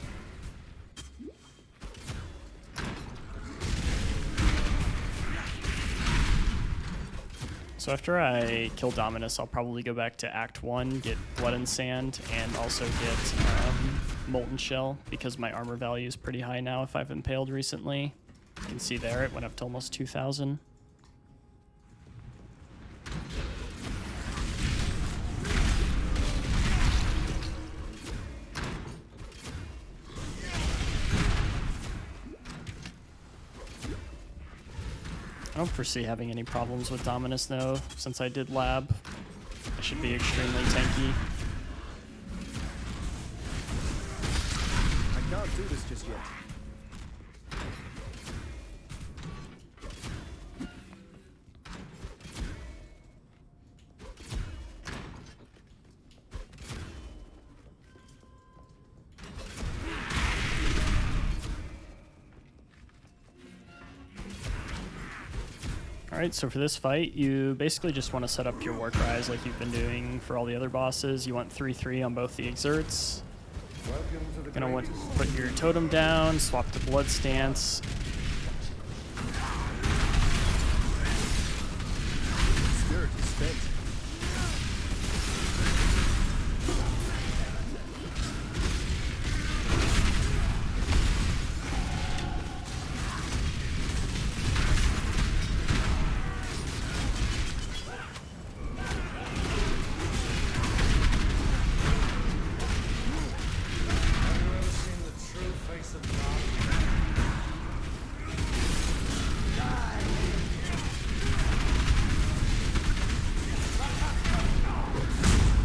[SPEAKER 1] So after I kill Dominus, I'll probably go back to Act 1, get Blood and Sand, and also get Molten Shell, because my armor value is pretty high now if I've impaled recently. You can see there, it went up to almost 2,000. I don't foresee having any problems with Dominus though, since I did lab. I should be extremely tanky.
[SPEAKER 2] I can't do this just yet.
[SPEAKER 1] Alright, so for this fight, you basically just want to set up your War Cries like you've been doing for all the other bosses. You want 3/3 on both the Exerts. You're gonna want to put your totem down, swap to Blood Stance.
[SPEAKER 2] Spirit is spent.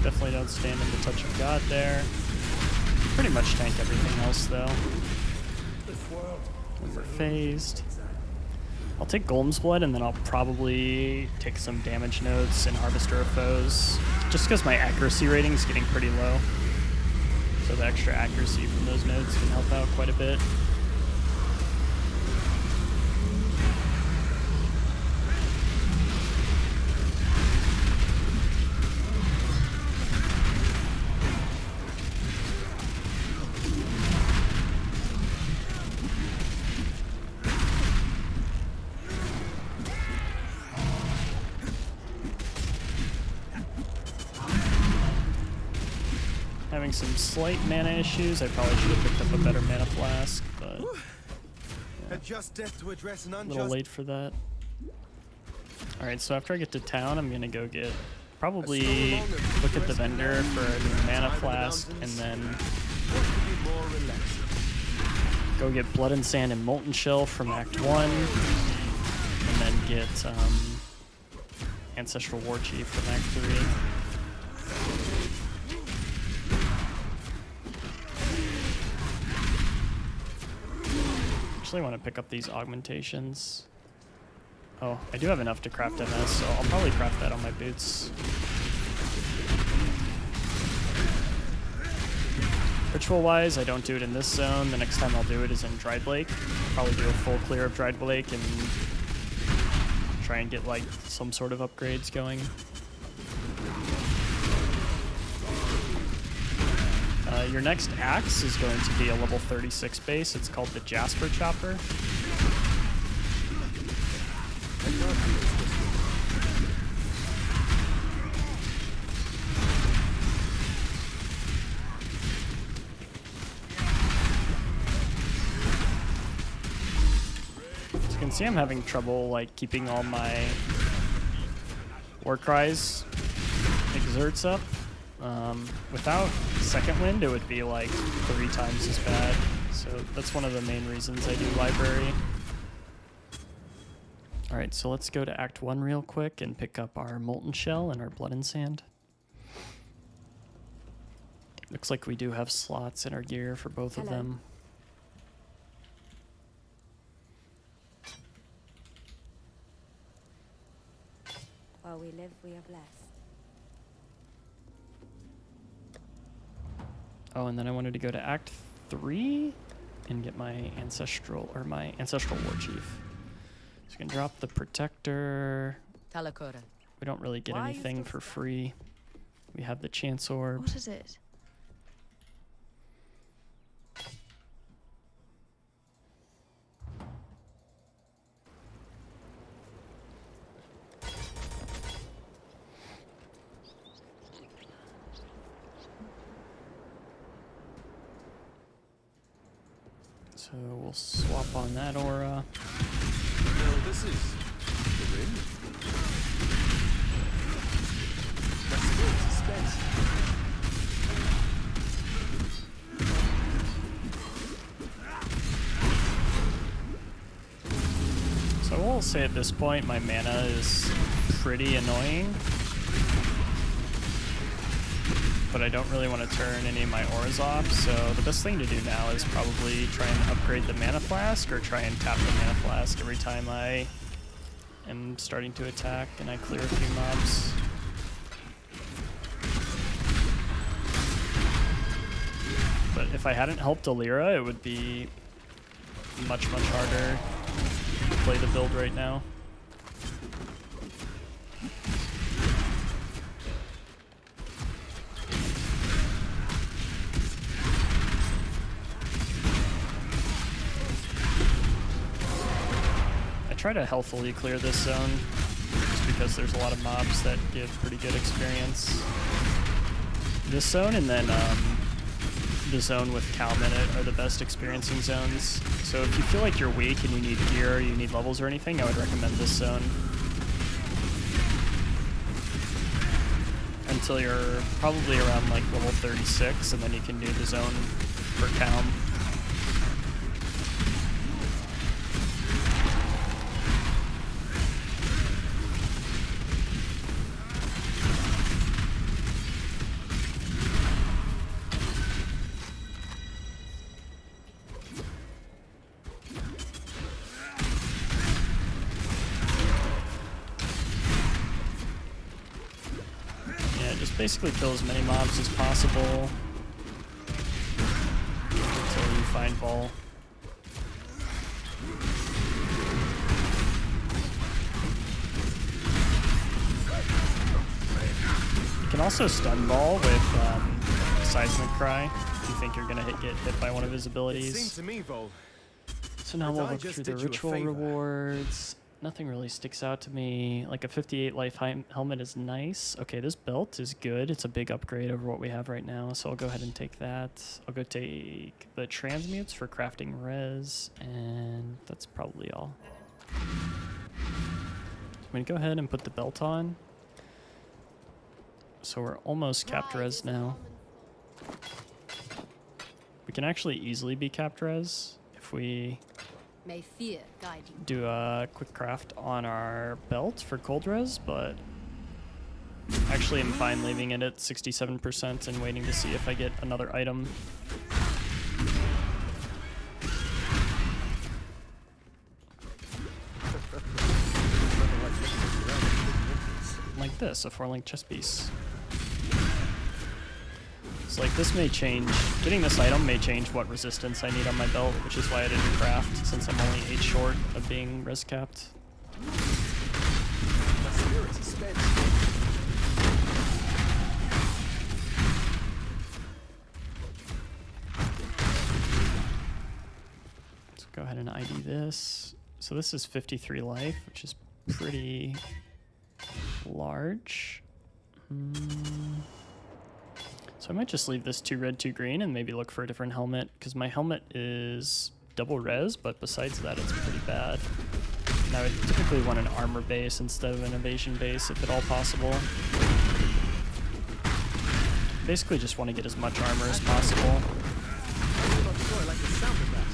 [SPEAKER 1] Definitely don't stand in the touch of God there. Pretty much tank everything else though. When we're phased. I'll take Golem's Blood, and then I'll probably take some damage notes and Harvester of Foes, just because my accuracy rating is getting pretty low. So the extra accuracy from those notes can help out quite a bit. Having some slight mana issues. I probably should have picked up a better mana flask, but
[SPEAKER 2] A just death to address an
[SPEAKER 1] a
[SPEAKER 2] unjust.
[SPEAKER 1] little late for that. Alright, so after I get to town, I'm gonna go get, probably look at the vendor for a new mana flask, and then
[SPEAKER 2] What could be more relaxing?
[SPEAKER 1] go get Blood and Sand and Molten Shell from Act 1, and then get Ancestral War Chief from Act 3. I want to pick up these augmentations. Oh, I do have enough to craft MS, so I'll probably craft that on my boots. Ritual-wise, I don't do it in this zone. The next time I'll do it is in Dried Lake. Probably do a full clear of Dried Lake and try and get like some sort of upgrades going. Your next axe is going to be a level 36 base. It's called the Jasper Chopper. As you can see, I'm having trouble like keeping all my war cries exerts up. Without Second Wind, it would be like 3 times as bad. So that's one of the main reasons I do Library. Alright, so let's go to Act 1 real quick and pick up our Molten Shell and our Blood and Sand. Looks like we do have slots in our gear for both of them.
[SPEAKER 3] While we live, we are blessed.
[SPEAKER 1] Oh, and then I wanted to go to Act 3 and get my Ancestral War Chief. So you can drop the Protector.
[SPEAKER 4] Talakora.
[SPEAKER 1] We don't really get
[SPEAKER 3] Why is
[SPEAKER 1] anything
[SPEAKER 3] this
[SPEAKER 1] for free. We have the Chance Orb.
[SPEAKER 5] What is it?
[SPEAKER 1] So we'll swap on that aura.
[SPEAKER 2] No, this is the ring. That's good suspense.
[SPEAKER 1] So I will say at this point my mana is pretty annoying. But I don't really want to turn any of my auras off, so the best thing to do now is probably try and upgrade the mana flask or try and tap the mana flask every time I am starting to attack and I clear a few mobs. But if I hadn't helped Alira, it would be much, much harder to play the build right now. Try to healthily clear this zone, just because there's a lot of mobs that give pretty good experience. This zone and then the zone with Calm in it are the best experiencing zones. So if you feel like you're weak and you need gear, or you need levels or anything, I would recommend this zone. Until you're probably around like level 36, and then you can do the zone for Calm. Just basically kill as many mobs as possible until you find Vaal. You can also stun Vaal with Seismic Cry if you think you're gonna get hit by one of his
[SPEAKER 2] It
[SPEAKER 1] abilities.
[SPEAKER 2] seemed to me, Vaal.
[SPEAKER 1] So now
[SPEAKER 2] But
[SPEAKER 1] we'll
[SPEAKER 2] I
[SPEAKER 1] look
[SPEAKER 2] just
[SPEAKER 1] through the
[SPEAKER 2] did you a
[SPEAKER 1] ritual
[SPEAKER 2] favor.
[SPEAKER 1] rewards. Nothing really sticks out to me. Like a 58 life helmet is nice. Okay, this belt is good. It's a big upgrade over what we have right now, so I'll go ahead and take that. I'll go take the transmutes for crafting res, and that's probably all. I'm gonna go ahead and put the belt on. So we're almost capped res now. We can actually easily be capped res if we
[SPEAKER 6] May fear guide you.
[SPEAKER 1] do a quick craft on our belt for cold res, but actually I'm fine leaving it at 67% and waiting to see if I get another item. Like this, a 4-link chest piece. So like this may change, getting this item may change what resistance I need on my belt, which is why I didn't craft, since I'm only 8 short of being res capped.
[SPEAKER 2] My spirit is spent.
[SPEAKER 1] Let's go ahead and ID this. So this is 53 life, which is pretty large. So I might just leave this 2 red, 2 green and maybe look for a different helmet, because my helmet is double res, but besides that it's pretty bad. And I would typically want an armor base instead of an evasion base if at all possible. Basically just want to get as much armor as possible.
[SPEAKER 2] I'm not sure I like the sound of that.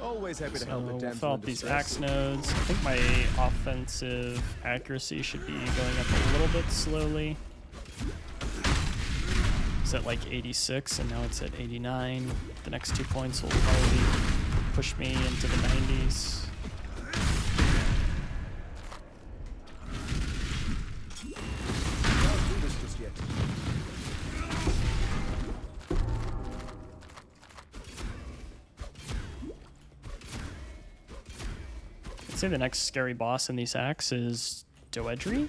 [SPEAKER 2] Always happy to
[SPEAKER 1] So
[SPEAKER 2] help a
[SPEAKER 1] we'll
[SPEAKER 2] damsel
[SPEAKER 1] fill
[SPEAKER 2] in
[SPEAKER 1] out these
[SPEAKER 2] distress.
[SPEAKER 1] axe nodes. I think my offensive accuracy should be going up a little bit slowly. It's at like 86 and now it's at 89. The next 2 points will probably push me into the 90s.
[SPEAKER 2] Can't do this just yet.
[SPEAKER 1] I'd say the next scary boss in these acts is Doedre.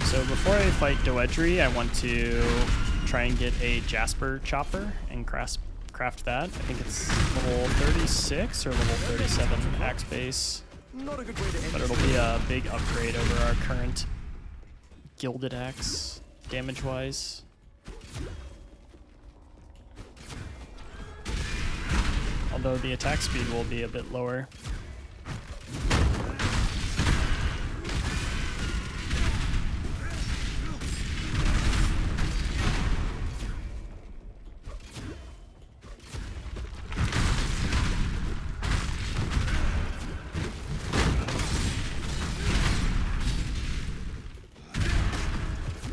[SPEAKER 1] So before I fight Doedre, I want to try and get a Jasper chopper and craft that. I think it's level 36 or level 37 axe base.
[SPEAKER 2] Not a good way to end
[SPEAKER 1] But
[SPEAKER 2] this.
[SPEAKER 1] it'll be a big upgrade over our current gilded axe, damage-wise. Although the attack speed will be a bit lower.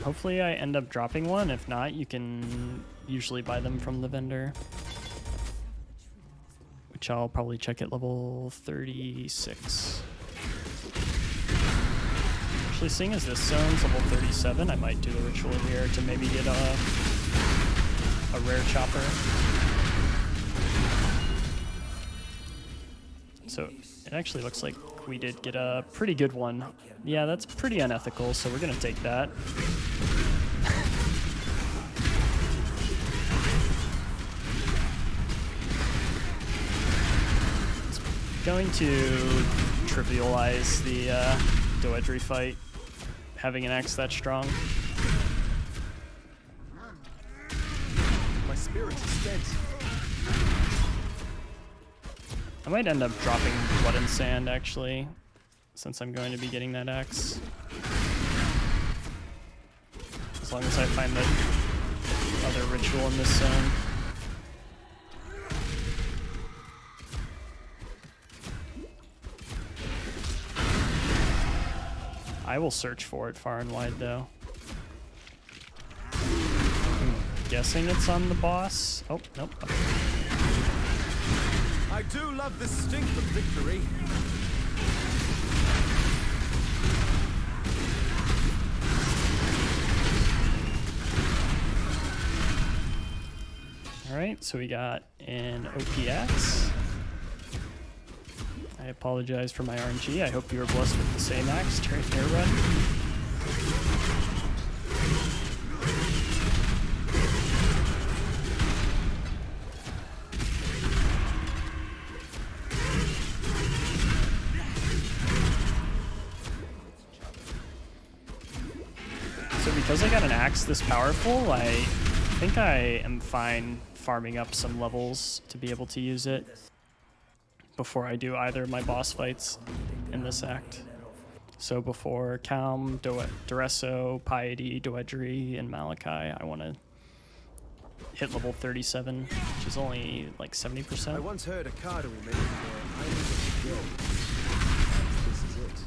[SPEAKER 1] Hopefully I end up dropping one. If not, you can usually buy them from the vendor, which I'll probably check at level 36. Actually, seeing as this zone's level 37, I might do the ritual here to maybe get a rare chopper. So it actually looks like we did get a pretty good one. Yeah, that's pretty unethical, so we're gonna take that. It's going to trivialize the Doedre fight, having an axe that strong.
[SPEAKER 2] My spirit is spent.
[SPEAKER 1] I might end up dropping Blood and Sand, actually, since I'm going to be getting that axe. As long as I find the other ritual in this zone. I will search for it far and wide, though. guessing it's on the boss. Oh, nope.
[SPEAKER 2] I do love the stink of victory.
[SPEAKER 1] Alright, so we got an OPX. I apologize for my RNG. I hope you were blessed with the same axe turn air run. So because I got an axe this powerful, I think I am fine farming up some levels to be able to use it before I do either of my boss fights in this act. So before Calm, Duelist, Piety, Doedre, and Malachai, I want to hit level 37, which is only like 70%.
[SPEAKER 2] I once heard a cardinal mention I need to go. This is it.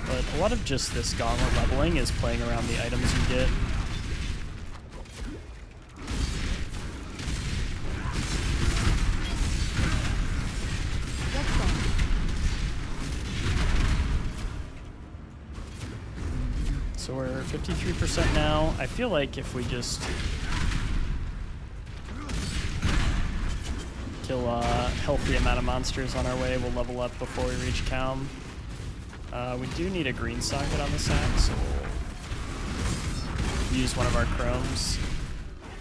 [SPEAKER 1] But a lot of just this Gauntlet leveling is playing around the items you get. So we're 53% now. I feel like if we just kill a healthy amount of monsters on our way, we'll level up before we reach Calm. We do need a green socket on this axe, so we'll use one of our chromes.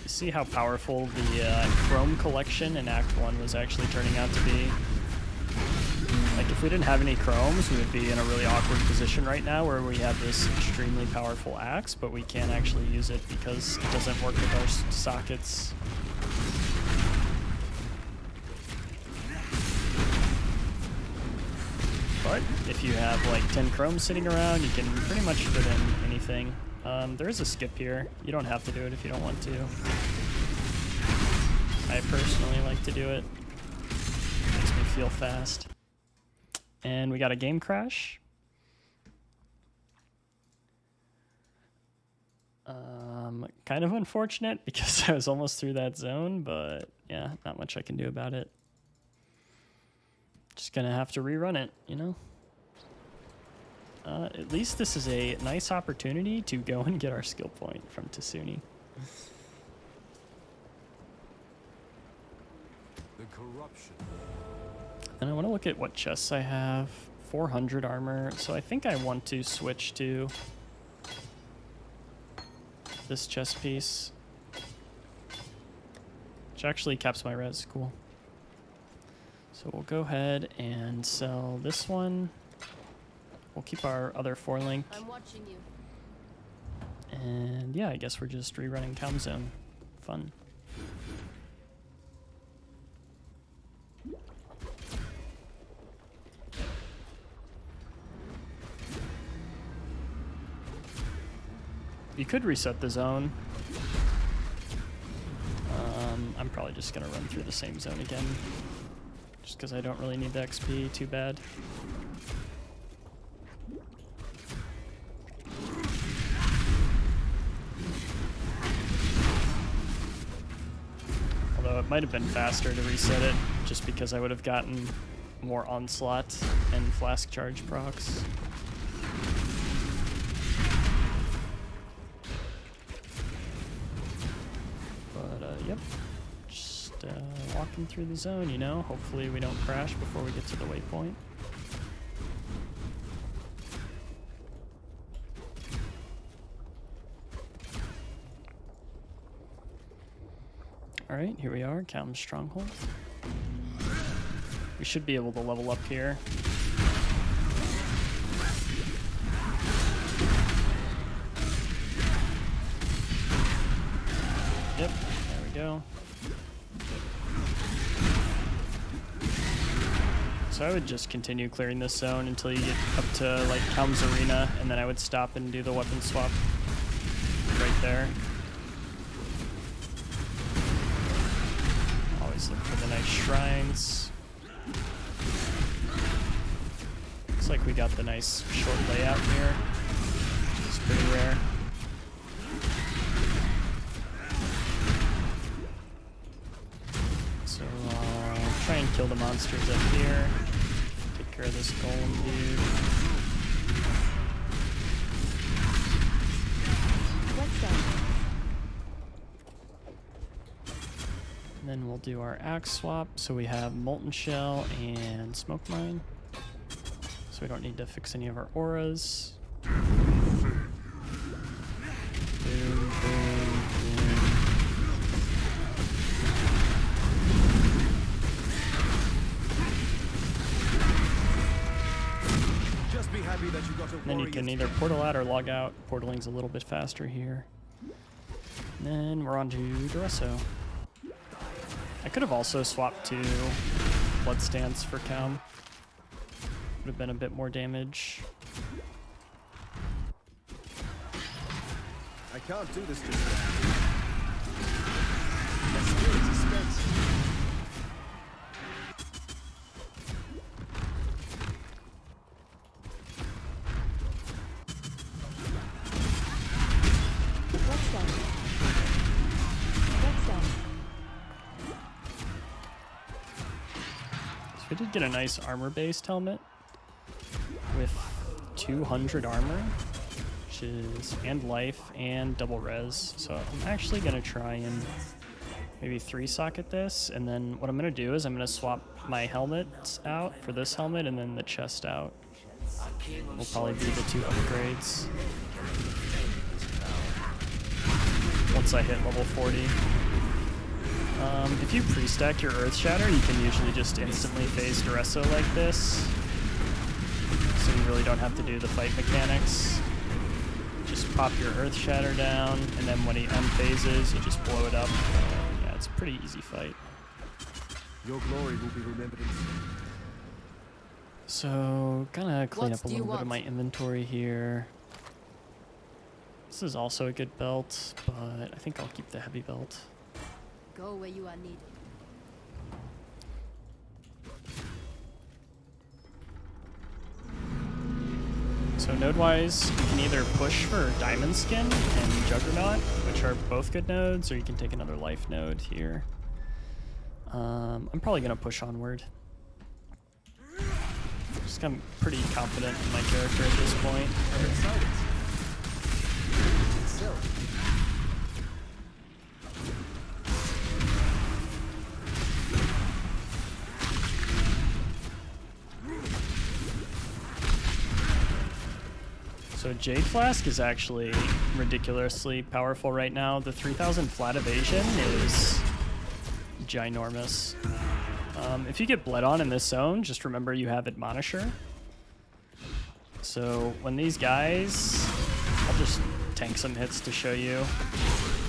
[SPEAKER 1] You see how powerful the chrome collection in Act 1 was actually turning out to be? Like, if we didn't have any chromes, we would be in a really awkward position right now where we have this extremely powerful axe, but we can't actually use it because it doesn't work with our sockets. But if you have like 10 chromes sitting around, you can pretty much fit in anything. There is a skip here. You don't have to do it if you don't want to. I personally like to do it. Makes me feel fast. And we got a game crash. Kind of unfortunate because I was almost through that zone, but yeah, not much I can do about it. Just gonna have to rerun it, you know? At least this is a nice opportunity to go and get our skill point from Tasuni.
[SPEAKER 2] The corruption.
[SPEAKER 1] And I want to look at what chests I have. 400 armor, so I think I want to switch to this chest piece, which actually caps my res. Cool. So we'll go ahead and sell this one. We'll keep our other 4-link.
[SPEAKER 6] I'm watching you.
[SPEAKER 1] And yeah, I guess we're just rerunning Calm Zone. Fun. You could reset the zone. I'm probably just gonna run through the same zone again, just because I don't really need the XP too bad. Although it might have been faster to reset it, just because I would have gotten more onslaught and flask charge procs. Yep, just walking through the zone, you know. Hopefully we don't crash before we get to the waypoint. Alright, here we are, Calm Stronghold. We should be able to level up here. Yep, there we go. So I would just continue clearing this zone until you get up to like Calm's Arena, and then I would stop and do the weapon swap right there. Always look for the nice shrines. Looks like we got the nice short layout here. It's pretty rare. kill the monsters up here. Take care of this golem dude.
[SPEAKER 3] What's that?
[SPEAKER 1] And then we'll do our axe swap. So we have Molten Shell and Smoke Mine. So we don't need to fix any of our auras. Boom, boom, boom.
[SPEAKER 2] Just be happy that you got a
[SPEAKER 1] Then you can either portal out or log out. Portaling's a little bit faster here. And then we're on to Duresso. I could have also swapped to Blood Stance for Cam. Would have been a bit more damage.
[SPEAKER 2] I can't do this just yet. My spirit is spent.
[SPEAKER 3] What's that? What's that?
[SPEAKER 1] So we did get a nice armor-based helmet with 200 armor, which is, and life, and double res. So I'm actually gonna try and maybe 3-socket this, and then what I'm gonna do is I'm gonna swap my helmets out for this helmet, and then the chest out. Will probably be the 2 upgrades once I hit level 40. If you pre-stack your Earth Shatter, you can usually just instantly phase Duresso like this. So you really don't have to do the fight mechanics. Just pop your Earth Shatter down, and then when he unphases, you just blow it up. Yeah, it's a pretty easy fight.
[SPEAKER 2] Your glory will be remembered in
[SPEAKER 1] So, gonna clean
[SPEAKER 6] What
[SPEAKER 1] up a
[SPEAKER 6] do you
[SPEAKER 1] little bit of
[SPEAKER 6] want?
[SPEAKER 1] my inventory here. This is also a good belt, but I think I'll keep the heavy belt.
[SPEAKER 6] Go where you are needed.
[SPEAKER 1] So node-wise, you can either push for Diamond Skin and Juggernaut, which are both good nodes, or you can take another life node here. I'm probably gonna push onward. Just I'm pretty confident in my character at this point.
[SPEAKER 2] silence. Itself.
[SPEAKER 1] So Jade Flask is actually ridiculously powerful right now. The 3000 flat evasion is ginormous. If you get bled on in this zone, just remember you have Admonisher. So when these guys, I'll just tank some hits to show you.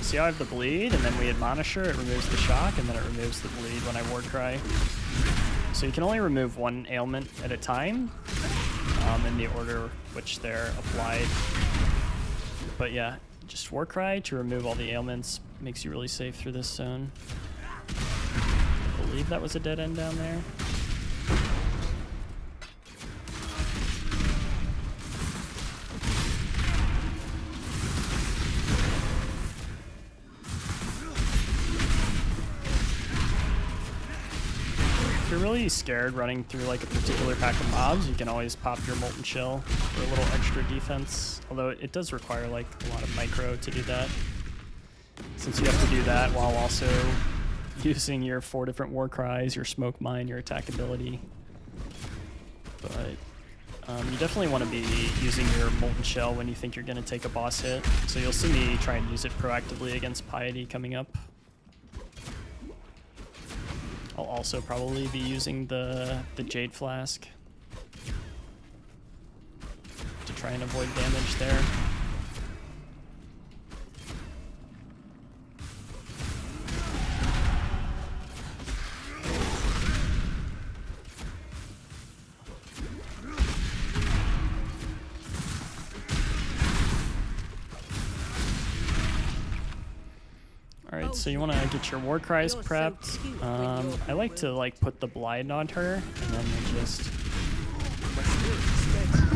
[SPEAKER 1] See how I have the bleed, and then we Admonisher, it removes the shock, and then it removes the bleed when I Warcry. So you can only remove one ailment at a time, in the order which they're applied. But yeah, just Warcry to remove all the ailments makes you really safe through this zone. I believe that was a dead end down there. If you're really scared running through like a particular pack of mobs, you can always pop your Molten Shell for a little extra defense. Although it does require like a lot of micro to do that. Since you have to do that while also using your 4 different war cries, your smoke mine, your attack ability. But you definitely want to be using your Molten Shell when you think you're going to take a boss hit. So you'll see me try and use it proactively against Piety coming up. I'll also probably be using the Jade Flask to try and avoid damage there. Alright, so you want to get your war cries prepped. I like to like put the blind on her and then just
[SPEAKER 2] My spirit is spent.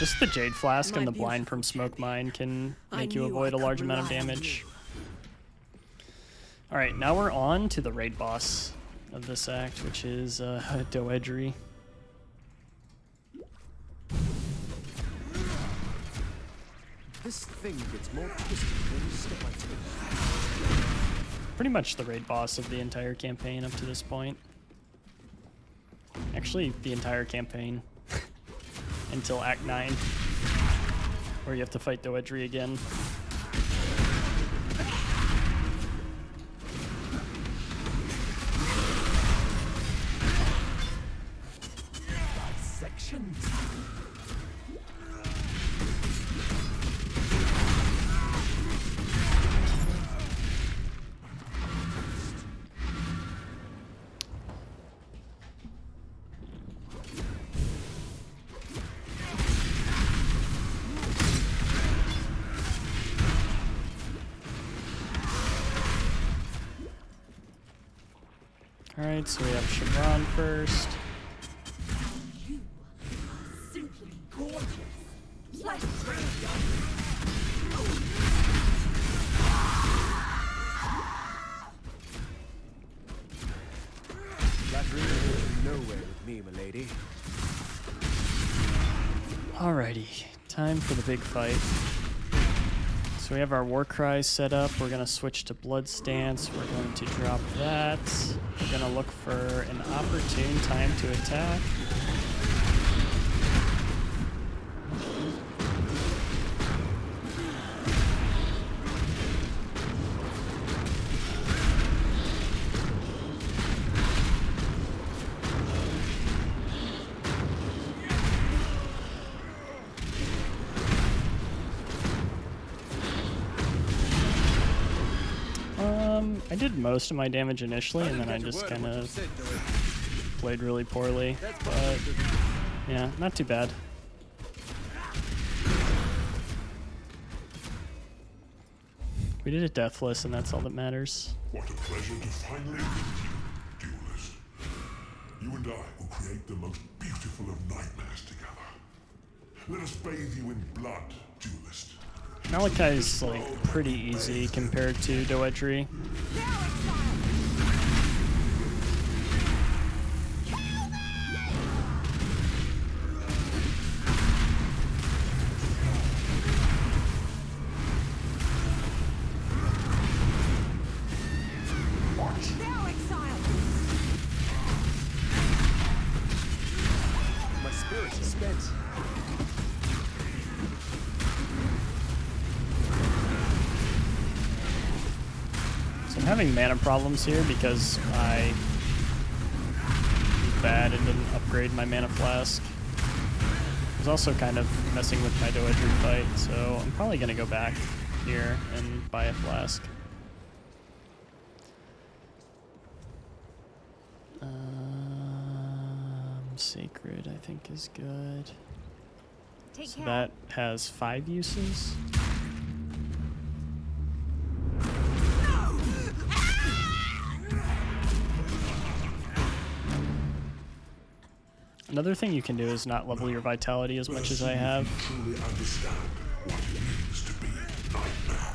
[SPEAKER 1] Just the Jade Flask
[SPEAKER 4] My
[SPEAKER 1] and the Blind
[SPEAKER 4] beautiful
[SPEAKER 1] from Smoke Mine can
[SPEAKER 4] I
[SPEAKER 1] make you
[SPEAKER 4] knew
[SPEAKER 1] avoid
[SPEAKER 4] I
[SPEAKER 1] a large
[SPEAKER 4] could
[SPEAKER 1] amount of
[SPEAKER 4] rely on
[SPEAKER 1] damage.
[SPEAKER 4] you.
[SPEAKER 1] Alright, now we're on to the raid boss of this act, which is Doedre.
[SPEAKER 2] This thing gets more twisted every step I take.
[SPEAKER 1] Pretty much the raid boss of the entire campaign up to this point. Actually, the entire campaign. Until Act 9. Where you have to fight Doedre again.
[SPEAKER 2] Sections.
[SPEAKER 1] Alright, so we have Chevron first.
[SPEAKER 4] Simply gorgeous. Like
[SPEAKER 2] That really goes nowhere with me, milady.
[SPEAKER 1] Alrighty, time for the big fight. So we have our war cry set up. We're going to switch to blood stance. We're going to drop that. We're going to look for an opportune time to attack. I did most of my damage initially, and then I just kind of played really poorly. But yeah, not too bad. We did it deathless, and that's all that matters.
[SPEAKER 7] What a pleasure to finally meet you, Duelist. You and I will create the most beautiful of nightmares together. Let us bathe you in blood, Duelist.
[SPEAKER 1] Malachai's like pretty easy compared to Doedre.
[SPEAKER 2] My spirit is spent.
[SPEAKER 1] So I'm having mana problems here because I was bad and didn't upgrade my mana flask. I was also kind of messing with my Doedre fight, so I'm probably going to go back here and buy a flask. Sacred, I think, is good.
[SPEAKER 3] Take
[SPEAKER 1] So
[SPEAKER 3] care.
[SPEAKER 1] that has 5 uses. Another thing you can do is not level your vitality as much as I have.
[SPEAKER 7] Truly understand what it means to be nightmare.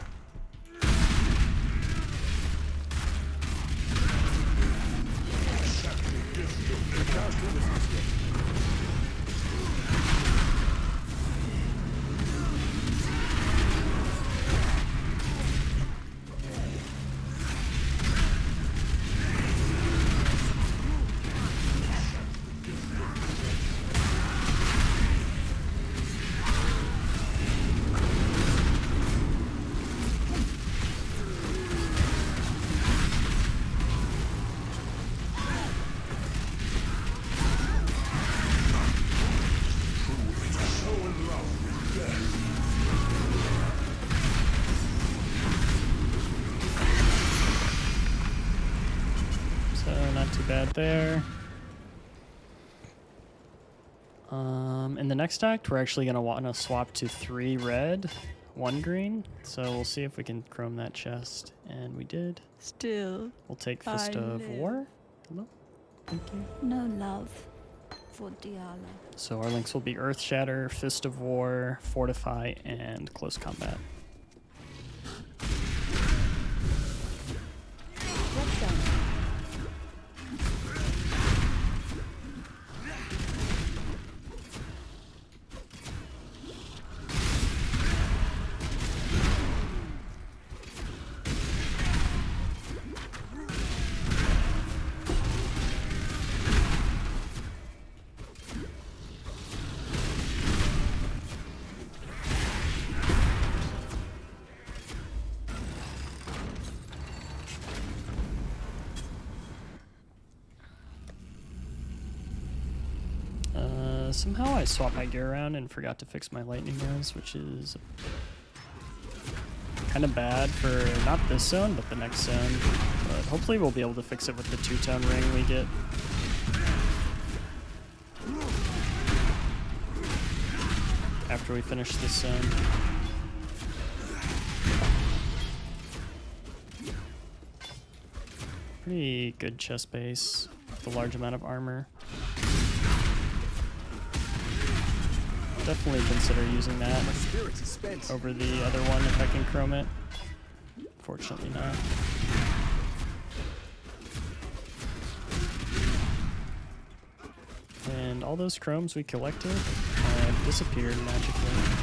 [SPEAKER 1] So not too bad there. In the next act, we're actually going to want to swap to 3 red, 1 green. So we'll see if we can chrome that chest. And we did.
[SPEAKER 5] Still,
[SPEAKER 1] We'll take Fist
[SPEAKER 5] I
[SPEAKER 1] of
[SPEAKER 5] live.
[SPEAKER 1] War. Hello. Thank you.
[SPEAKER 5] no love for Diala.
[SPEAKER 1] So our links will be Earth Shatter, Fist of War, Fortify, and Close Combat.
[SPEAKER 3] What's done?
[SPEAKER 1] Somehow I swapped my gear around and forgot to fix my lightning res, which is kind of bad for not this zone, but the next zone. But hopefully we'll be able to fix it with the two-tone ring we get. After we finish this zone. Pretty good chest base with a large amount of armor. Definitely consider using that
[SPEAKER 2] My spirit is spent.
[SPEAKER 1] over the other one if I can chrome it. Fortunately not. And all those chromes we collected disappeared magically.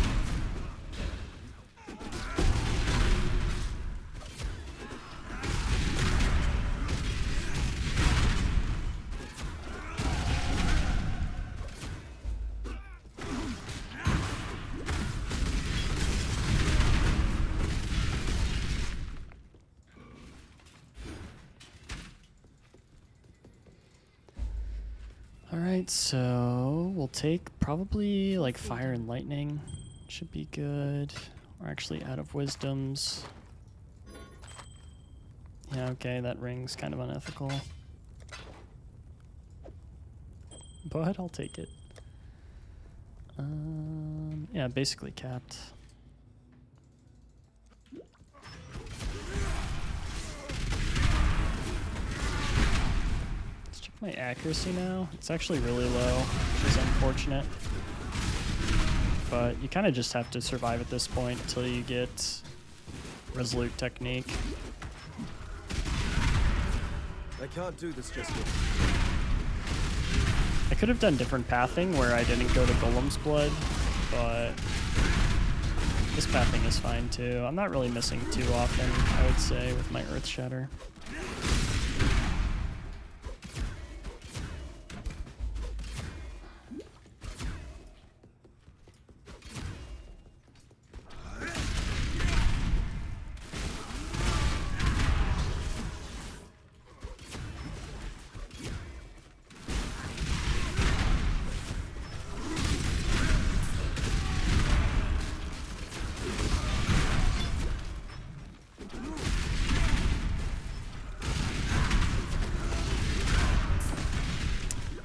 [SPEAKER 1] Alright, so we'll take probably like Fire and Lightning. Should be good. We're actually out of Wisdoms. Yeah, okay, that ring's kind of unethical. But I'll take it. Yeah, basically capped. My accuracy now, it's actually really low, which is unfortunate. But you kind of just have to survive at this point until you get Resolute Technique.
[SPEAKER 2] I can't do this just yet.
[SPEAKER 1] I could have done different pathing where I didn't go to Golem's Blood, but this pathing is fine too. I'm not really missing too often, I would say, with my Earth Shatter.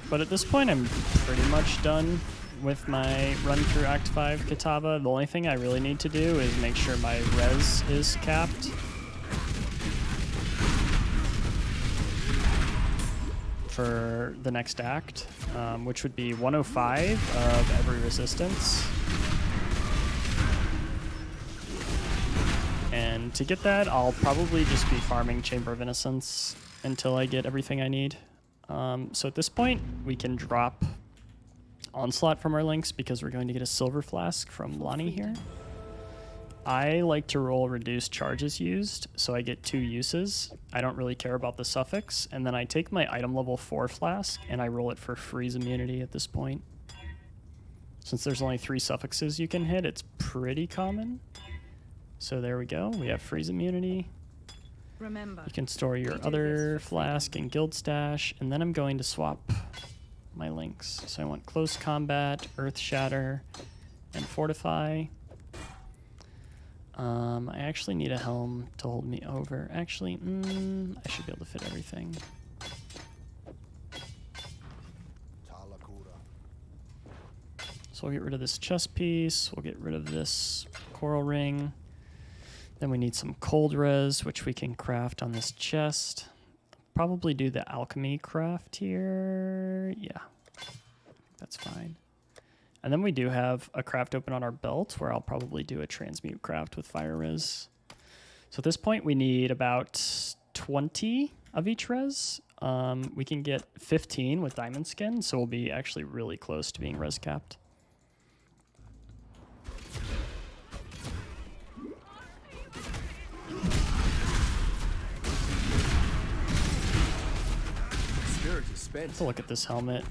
[SPEAKER 1] But at this point, I'm pretty much done with my run through Act 5 Kitava. The only thing I really need to do is make sure my res is capped. For the next act, which would be 105 of every resistance. And to get that, I'll probably just be farming Chamber of Innocence until I get everything I need. So at this point, we can drop Onslaught from our links because we're going to get a Silver Flask from Lonnie here. I like to roll reduced charges used, so I get 2 uses. I don't really care about the suffix, and then I take my item level 4 flask and I roll it for freeze immunity at this point. Since there's only 3 suffixes you can hit, it's pretty common. So there we go, we have freeze immunity.
[SPEAKER 5] Remember,
[SPEAKER 1] You can store your other flask in Guild Stash, and then I'm going to swap my links. So I want Close Combat, Earth Shatter, and Fortify. I actually need a helm to hold me over. Actually, I should be able to fit everything. So we'll get rid of this chest piece. We'll get rid of this coral ring. Then we need some cold res, which we can craft on this chest. Probably do the alchemy craft here. Yeah. That's fine. And then we do have a craft open on our belt where I'll probably do a transmute craft with fire res. So at this point we need about 20 of each res. We can get 15 with diamond skin, so we'll be actually really close to being res capped.
[SPEAKER 2] Spirit is spent.
[SPEAKER 1] Let's look at this helmet.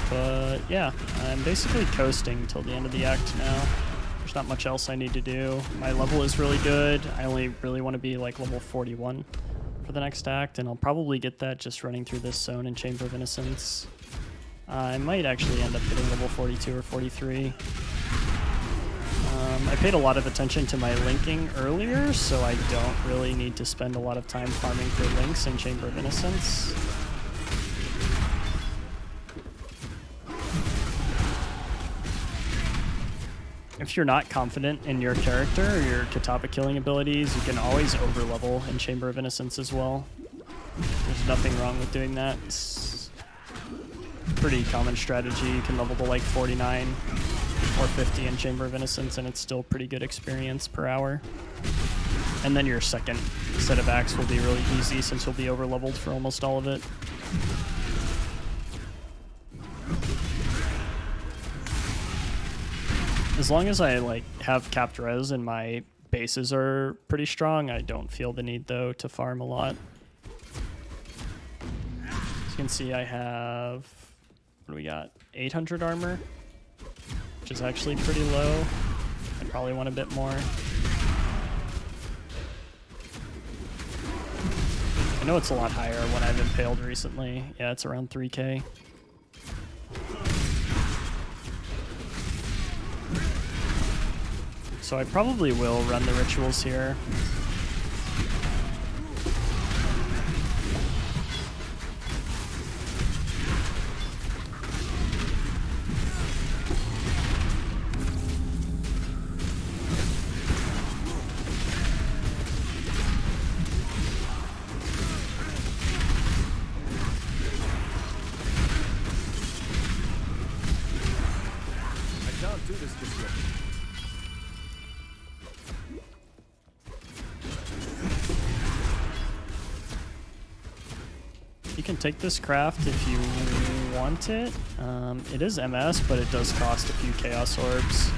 [SPEAKER 1] But yeah, I'm basically coasting till the end of the act now. There's not much else I need to do. My level is really good. I only really want to be like level 41 for the next act, and I'll probably get that just running through this zone in Chamber of Innocence. I might actually end up hitting level 42 or 43. I paid a lot of attention to my linking earlier, so I don't really need to spend a lot of time farming for links in Chamber of Innocence. If you're not confident in your character or your Kitava killing abilities, you can always overlevel in Chamber of Innocence as well. There's nothing wrong with doing that. It's a pretty common strategy. You can level to like 49 or 50 in Chamber of Innocence, and it's still pretty good experience per hour. And then your second set of acts will be really easy since you'll be overleveled for almost all of it. As long as I like have capped res and my bases are pretty strong, I don't feel the need though to farm a lot. As you can see, I have, what do we got? 800 armor, which is actually pretty low. I probably want a bit more. I know it's a lot higher when I've impaled recently. Yeah, it's around 3k. So I probably will run the rituals here.
[SPEAKER 2] I can't do this just yet.
[SPEAKER 1] You can take this craft if you want it. It is MS, but it does cost a few Chaos Orbs.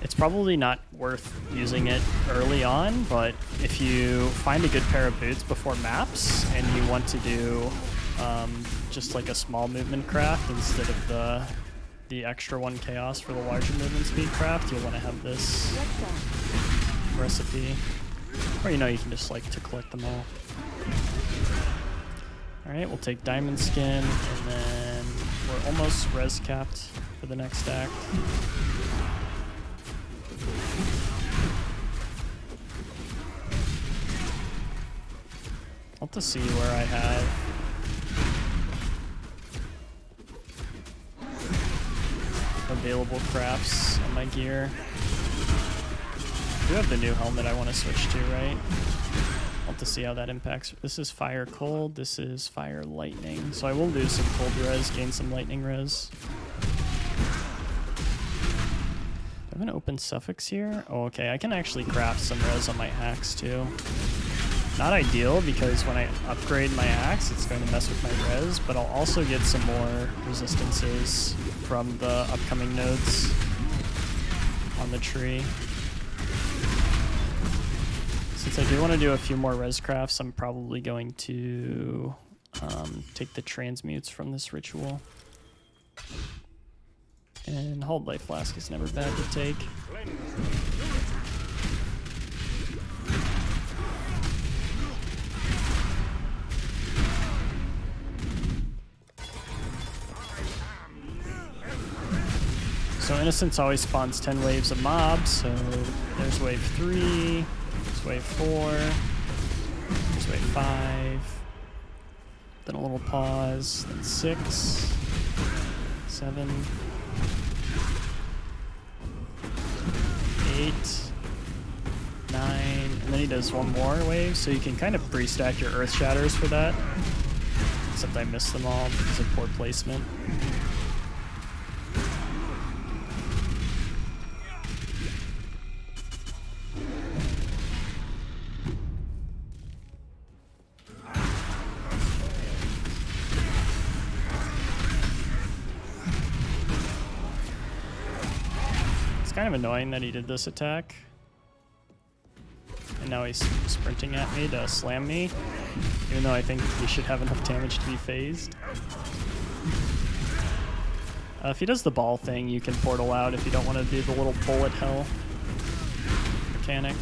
[SPEAKER 1] It's probably not worth using it early on, but if you find a good pair of boots before maps and you want to do just like a small movement craft instead of the extra 1 Chaos for the larger movement speed craft, you'll want to have this recipe. Or you can just like to collect them all. Alright, we'll take diamond skin, and then we're almost res capped for the next act. I'll have to see where I have available crafts on my gear. I do have the new helmet I want to switch to, right? I'll have to see how that impacts. This is fire cold, this is fire lightning. So I will lose some cold res, gain some lightning res. Do I have an open suffix here? Oh, okay, I can actually craft some res on my axe too. Not ideal because when I upgrade my axe, it's going to mess with my res, but I'll also get some more resistances from the upcoming nodes on the tree. Since I do want to do a few more res crafts, I'm probably going to take the transmutes from this ritual. And Hulled Life Flask is never bad to take. Innocence always spawns 10 waves of mobs, so there's wave 3, there's wave 4, there's wave 5, then a little pause, then 6, 7, 8, 9, and then he does one more wave, so you can kind of pre-stack your Earth Shatters for that. Except I missed them all because of poor placement. It's kind of annoying that he did this attack. And now he's sprinting at me to slam me, even though I think he should have enough damage to be phased. If he does the ball thing, you can portal out if you don't want to do the little bullet hell mechanic.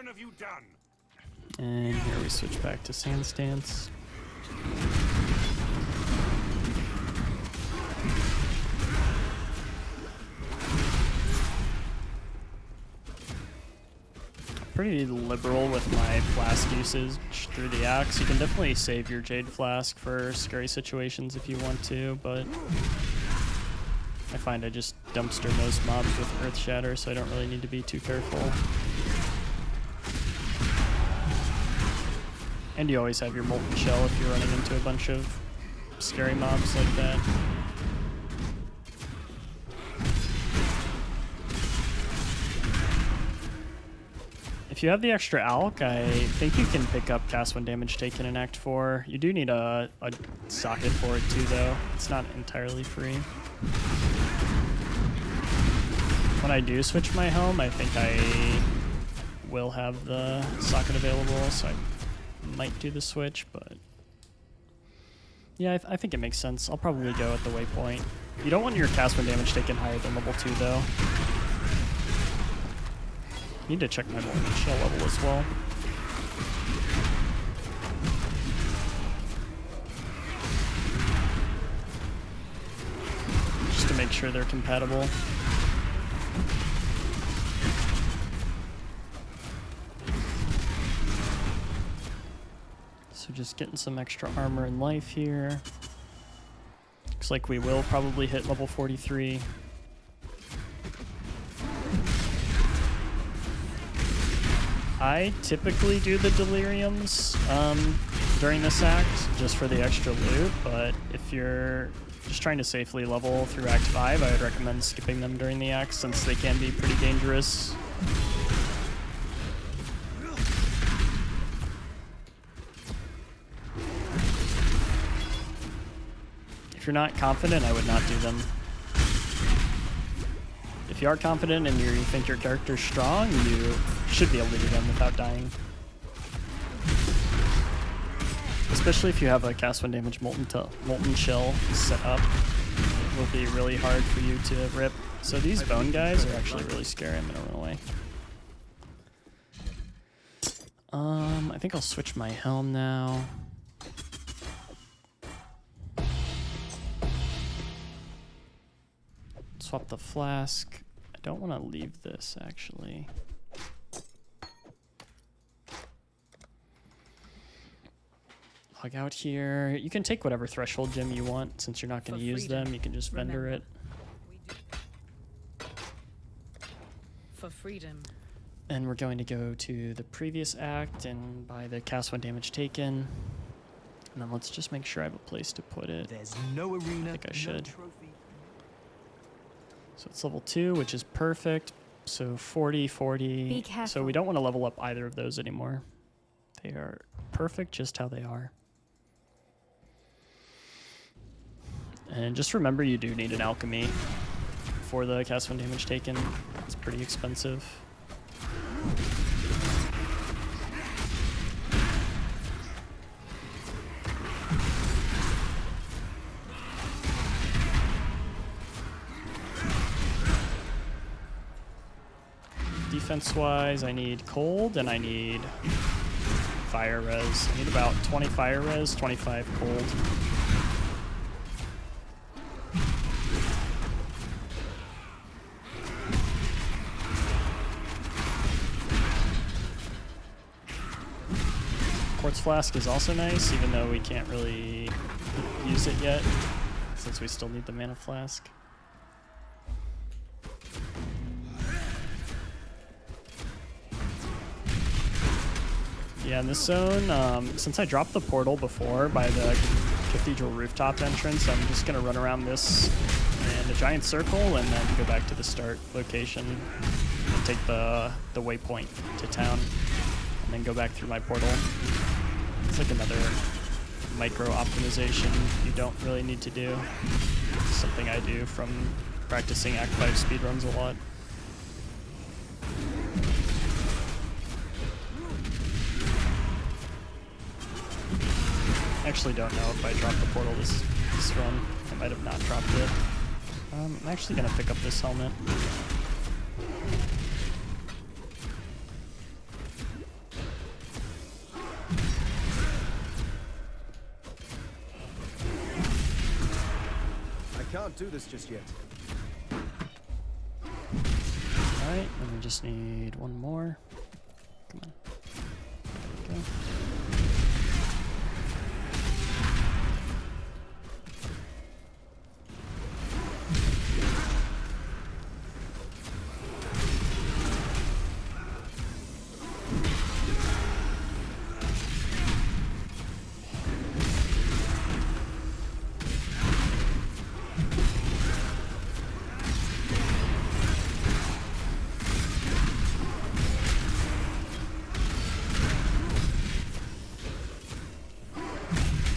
[SPEAKER 7] Have you done?
[SPEAKER 1] And here we switch back to Sand Stance. Pretty liberal with my flask usage through the axe. You can definitely save your Jade Flask for scary situations if you want to, but I find I just dumpster most mobs with Earth Shatter, so I don't really need to be too careful. And you always have your Molten Shell if you're running into a bunch of scary mobs like that. If you have the extra Alk, I think you can pick up cast when damage taken in Act 4. You do need a socket for it too, though. It's not entirely free. When I do switch my helm, I think I will have the socket available, so I might do the switch, but yeah, I think it makes sense. I'll probably go at the waypoint. You don't want your cast when damage taken higher than level 2, though. Need to check my Molten Shell level as well. Just to make sure they're compatible. So just getting some extra armor and life here. Looks like we will probably hit level 43. I typically do the deliriums during this act just for the extra loot, but if you're just trying to safely level through Act 5, I would recommend skipping them during the act since they can be pretty dangerous. If you're not confident, I would not do them. If you are confident and you think your character's strong, you should be able to do them without dying. Especially if you have a cast when damage molten shell set up, it will be really hard for you to rip. So these bone guys are actually really scary. I'm gonna run away. I think I'll switch my helm now. Swap the flask. I don't want to leave this actually. Log out here. You can take whatever threshold gem you want since you're not going to use them. You can just vendor it.
[SPEAKER 4] For freedom.
[SPEAKER 1] And we're going to go to the previous act and buy the cast 1 damage taken. And then let's just make sure I have a place to put it.
[SPEAKER 2] There's no arena,
[SPEAKER 1] I think I
[SPEAKER 2] no
[SPEAKER 1] should.
[SPEAKER 2] trophy.
[SPEAKER 1] So it's level 2, which is perfect. So 40, 40.
[SPEAKER 3] Be
[SPEAKER 1] So we
[SPEAKER 3] careful.
[SPEAKER 1] don't want to level up either of those anymore. They are perfect just how they are. And just remember you do need an alchemy for the cast 1 damage taken. It's pretty expensive. Defense-wise, I need cold and I need fire res. I need about 20 fire res, 25 cold. Quartz flask is also nice, even though we can't really use it yet, since we still need the mana flask. Yeah, in this zone, since I dropped the portal before by the cathedral rooftop entrance, I'm just going to run around this in a giant circle and then go back to the start location and take the waypoint to town and then go back through my portal. It's like another micro optimization you don't really need to do. It's something I do from practicing Act 5 speedruns a lot. I actually don't know if I dropped the portal this run. I might have not dropped it. I'm actually going to pick up this helmet.
[SPEAKER 2] I can't do this just yet.
[SPEAKER 1] Alright, and we just need one more. Come on. There we go.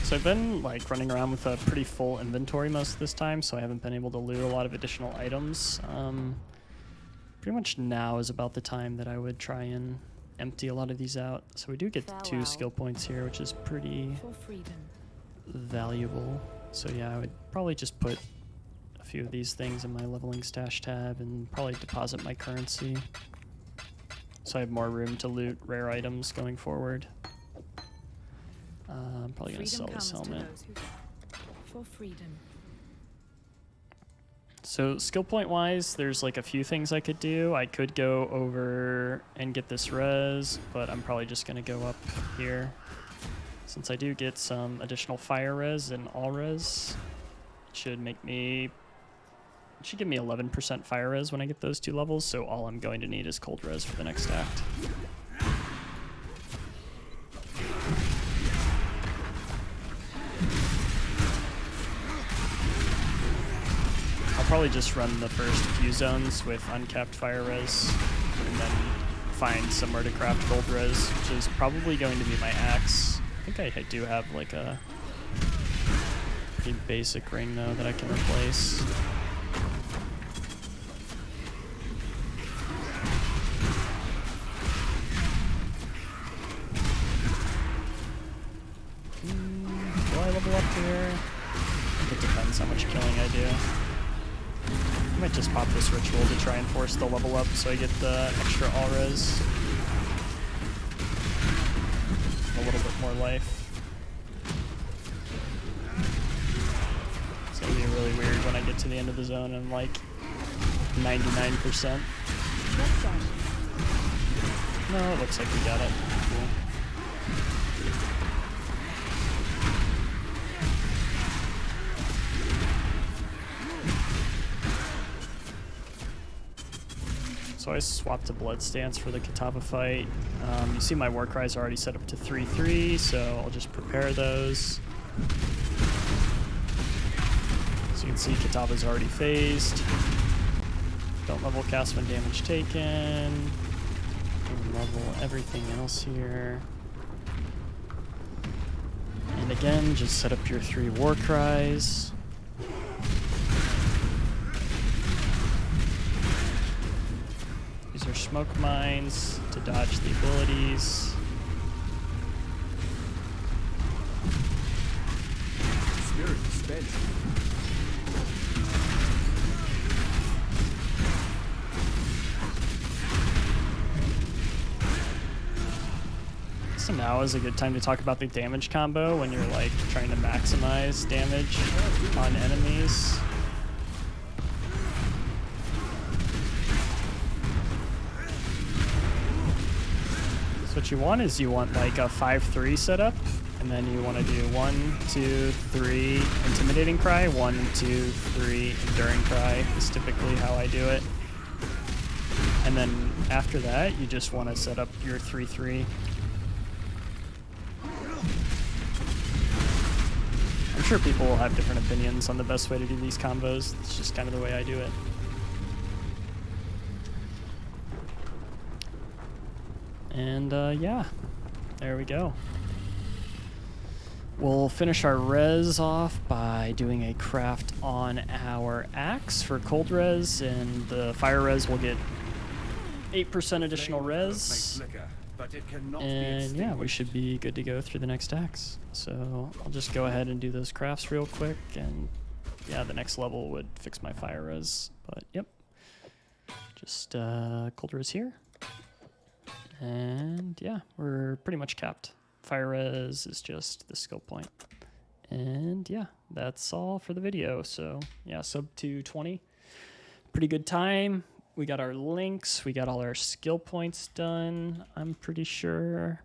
[SPEAKER 1] So I've been like running around with a pretty full inventory most of this time, so I haven't been able to loot a lot of additional items. Pretty much now is about the time that I would try and empty a lot of these out. So we do get the 2
[SPEAKER 6] Farewell.
[SPEAKER 1] skill points here, which is pretty
[SPEAKER 6] For freedom.
[SPEAKER 1] valuable. So yeah, I would probably just put a few of these things in my leveling stash tab and probably deposit my currency. So I have more room to loot rare items going forward. I'm probably going to sell this helmet.
[SPEAKER 6] For freedom.
[SPEAKER 1] So skill point wise, there's like a few things I could do. I could go over and get this res, but I'm probably just going to go up here. Since I do get some additional fire res and all res, it should make me... It should give me 11% fire res when I get those 2 levels, so all I'm going to need is cold res for the next act. I'll probably just run the first few zones with uncapped fire res, and then find somewhere to craft gold res, which is probably going to be my axe. I think I do have like a pretty basic ring though that I can replace. Do I level up here? I think it depends how much killing I do. I might just pop this ritual to try and force the level up so I get the extra all-res. A little bit more life. It's gonna be really weird when I get to the end of the zone and I'm like 99%. No, it looks like we got it. Cool. So I swapped to Blood Stance for the Kitava fight. You see my War Cries are already set up to 3/3, so I'll just prepare those. So you can see Kitava's already phased. Don't level cast when damage taken. Don't level everything else here. And again, just set up your 3 War Cries. These are smoke mines to dodge the abilities.
[SPEAKER 2] Spirit is spent.
[SPEAKER 1] So now is a good time to talk about the damage combo when you're like trying to maximize damage on enemies. So what you want is you want like a 5-3 setup, and then you want to do 1, 2, 3 Intimidating Cry, 1, 2, 3 Enduring Cry is typically how I do it. And then after that, you just want to set up your 3-3. I'm sure people will have different opinions on the best way to do these combos. It's just kind of the way I do it. And yeah, there we go. We'll finish our res off by doing a craft on our axe for cold res, and the fire res will get 8% additional res. And yeah, we should be good to go through the next axe. So I'll just go ahead and do those crafts real quick, and yeah, the next level would fix my fire res. But yep, just cold res here. And yeah, we're pretty much capped. Fire res is just the skill point. And yeah, that's all for the video. So yeah, sub 220. Pretty good time. We got our links. We got all our skill points done, I'm pretty sure.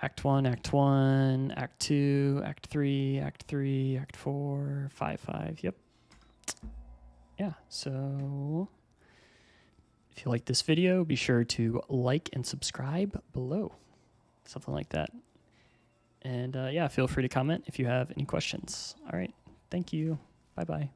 [SPEAKER 1] Act 1, Act 1, Act 2, Act 3, Act 3, Act 4, 5, 5. Yep. Yeah, so if you like this video, be sure to like and subscribe below. Something like that. And yeah, feel free to comment if you have any questions. All right. Thank you. Bye-bye.